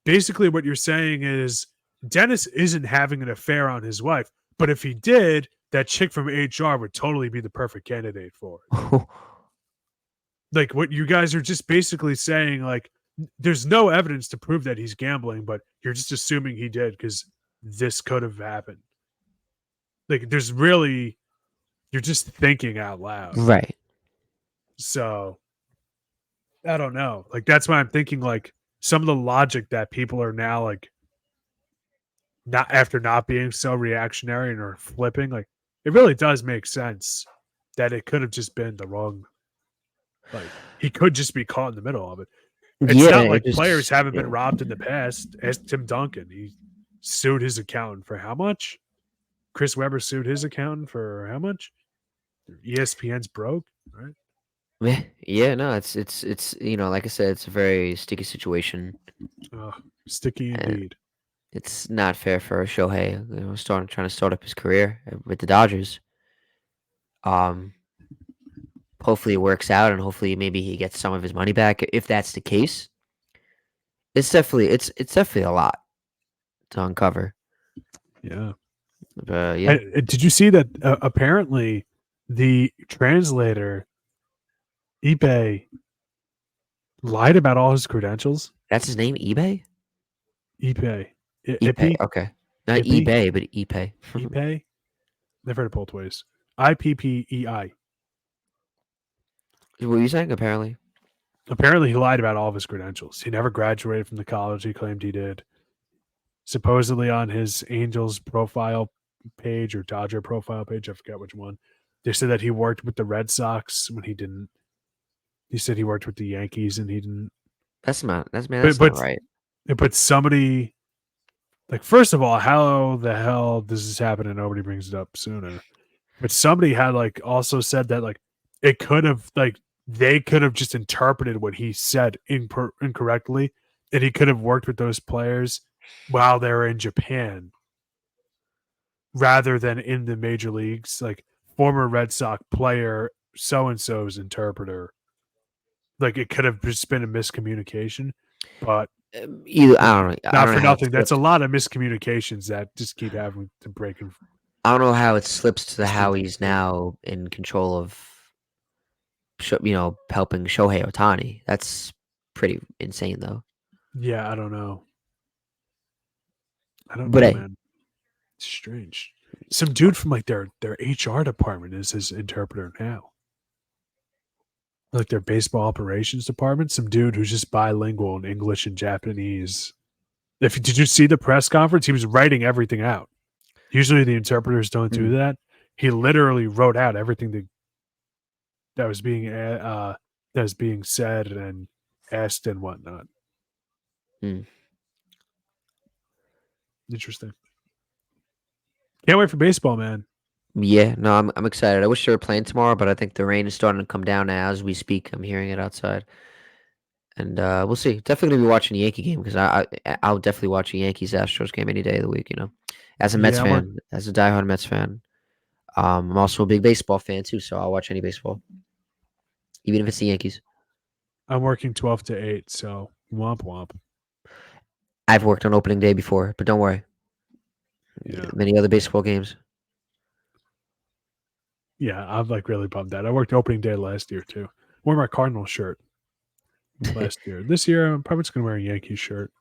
basically what you're saying is Denis isn't having an affair on his wife, but if he did, that chick from HR would totally be the perfect candidate for it. Like what you guys are just basically saying, like there's no evidence to prove that he's gambling, but you're just assuming he did because this could have happened. Like you're just thinking out loud. Right. So I don't know. Like that's why I'm thinking like some of the logic that people are now like not after not being so reactionary and or flipping, like it really does make sense that it could have just been the wrong. Like he could just be caught in the middle of it. It's Yeah. not like players haven't been robbed in the past. As Tim Duncan, he sued his accountant for how much? Chris Webber sued his accountant for how much? ESPN's broke, right? Yeah. No, it's like I said, it's a very sticky situation, Sticky and indeed. it's not fair for Shohei. Trying to start up his career with the Dodgers. Hopefully it works out, and hopefully maybe he gets some of his money back. If that's the case, it's definitely a lot to uncover. Yeah. Yeah, Did you see that? Apparently, the translator eBay lied about all his credentials. that's his name. eBay. eBay, ePay. Ippy, Okay, not Ippy, eBay, but ePay. ePay. They've heard it both ways. IPPEI. What were you saying? Apparently, Apparently, he lied about all of his credentials. He never graduated from the college he claimed he did. Supposedly, on his Angels profile page or Dodger profile page, I forget which one, they said that he worked with the Red Sox when he didn't. He said he worked with the Yankees and he didn't. that's not. That's man. But That's not right. but somebody, like, first of all, how the hell does this happen and nobody brings it up sooner? But somebody had like also said that like it could have like they could have just interpreted what he said incorrectly, and he could have worked with those players while they were in Japan rather than in the major leagues. Like, former Red Sox player so and so's interpreter. Like, it could have just been a miscommunication, but Either I don't know. I not don't for know how it nothing. That's a slips. lot of miscommunications that just keep having to break. I don't know how it slips to Just how keep he's breaking. now in control of, helping Shohei Ohtani. That's pretty insane, though. Yeah, I don't know. I don't But know, hey, man. It's strange. Some dude from like their HR department is his interpreter now. Like their baseball operations department. Some dude who's just bilingual in English and Japanese. Did you see the press conference? He was writing everything out. Usually the interpreters don't do that. He literally wrote out everything that was being said and asked and whatnot. Mm. Interesting. Can't wait for baseball, man. Yeah, no, I'm excited. I wish they were playing tomorrow, but I think the rain is starting to come down now as we speak. I'm hearing it outside, and we'll see. Definitely gonna be watching the Yankee game because I'll definitely watch a Yankees Astros game any day of the week. As a Mets Yeah, fan, as a diehard Mets fan, I'm also a big baseball fan too, so I'll watch any baseball, even if it's the Yankees. I'm working 12 to 8, so womp womp. I've worked on opening day before, but don't worry. Yeah. Many other baseball games. Yeah, I'm like really bummed out. I worked opening day last year too. Wore my Cardinal shirt last year. This year, I'm probably just gonna wear a Yankees shirt.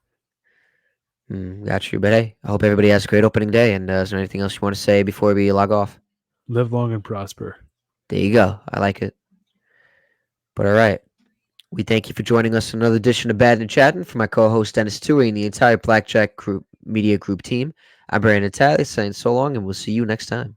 Got you. But hey, I hope everybody has a great opening day. And is there anything else you want to say before we log off? Live long and prosper. There you go. I like it. But all right. We thank you for joining us in another edition of Battin and Chattin. For my co-host Denis Tuohy and the entire Blackjack Group Media Group team, I'm Brandon Natale saying so long, and we'll see you next time.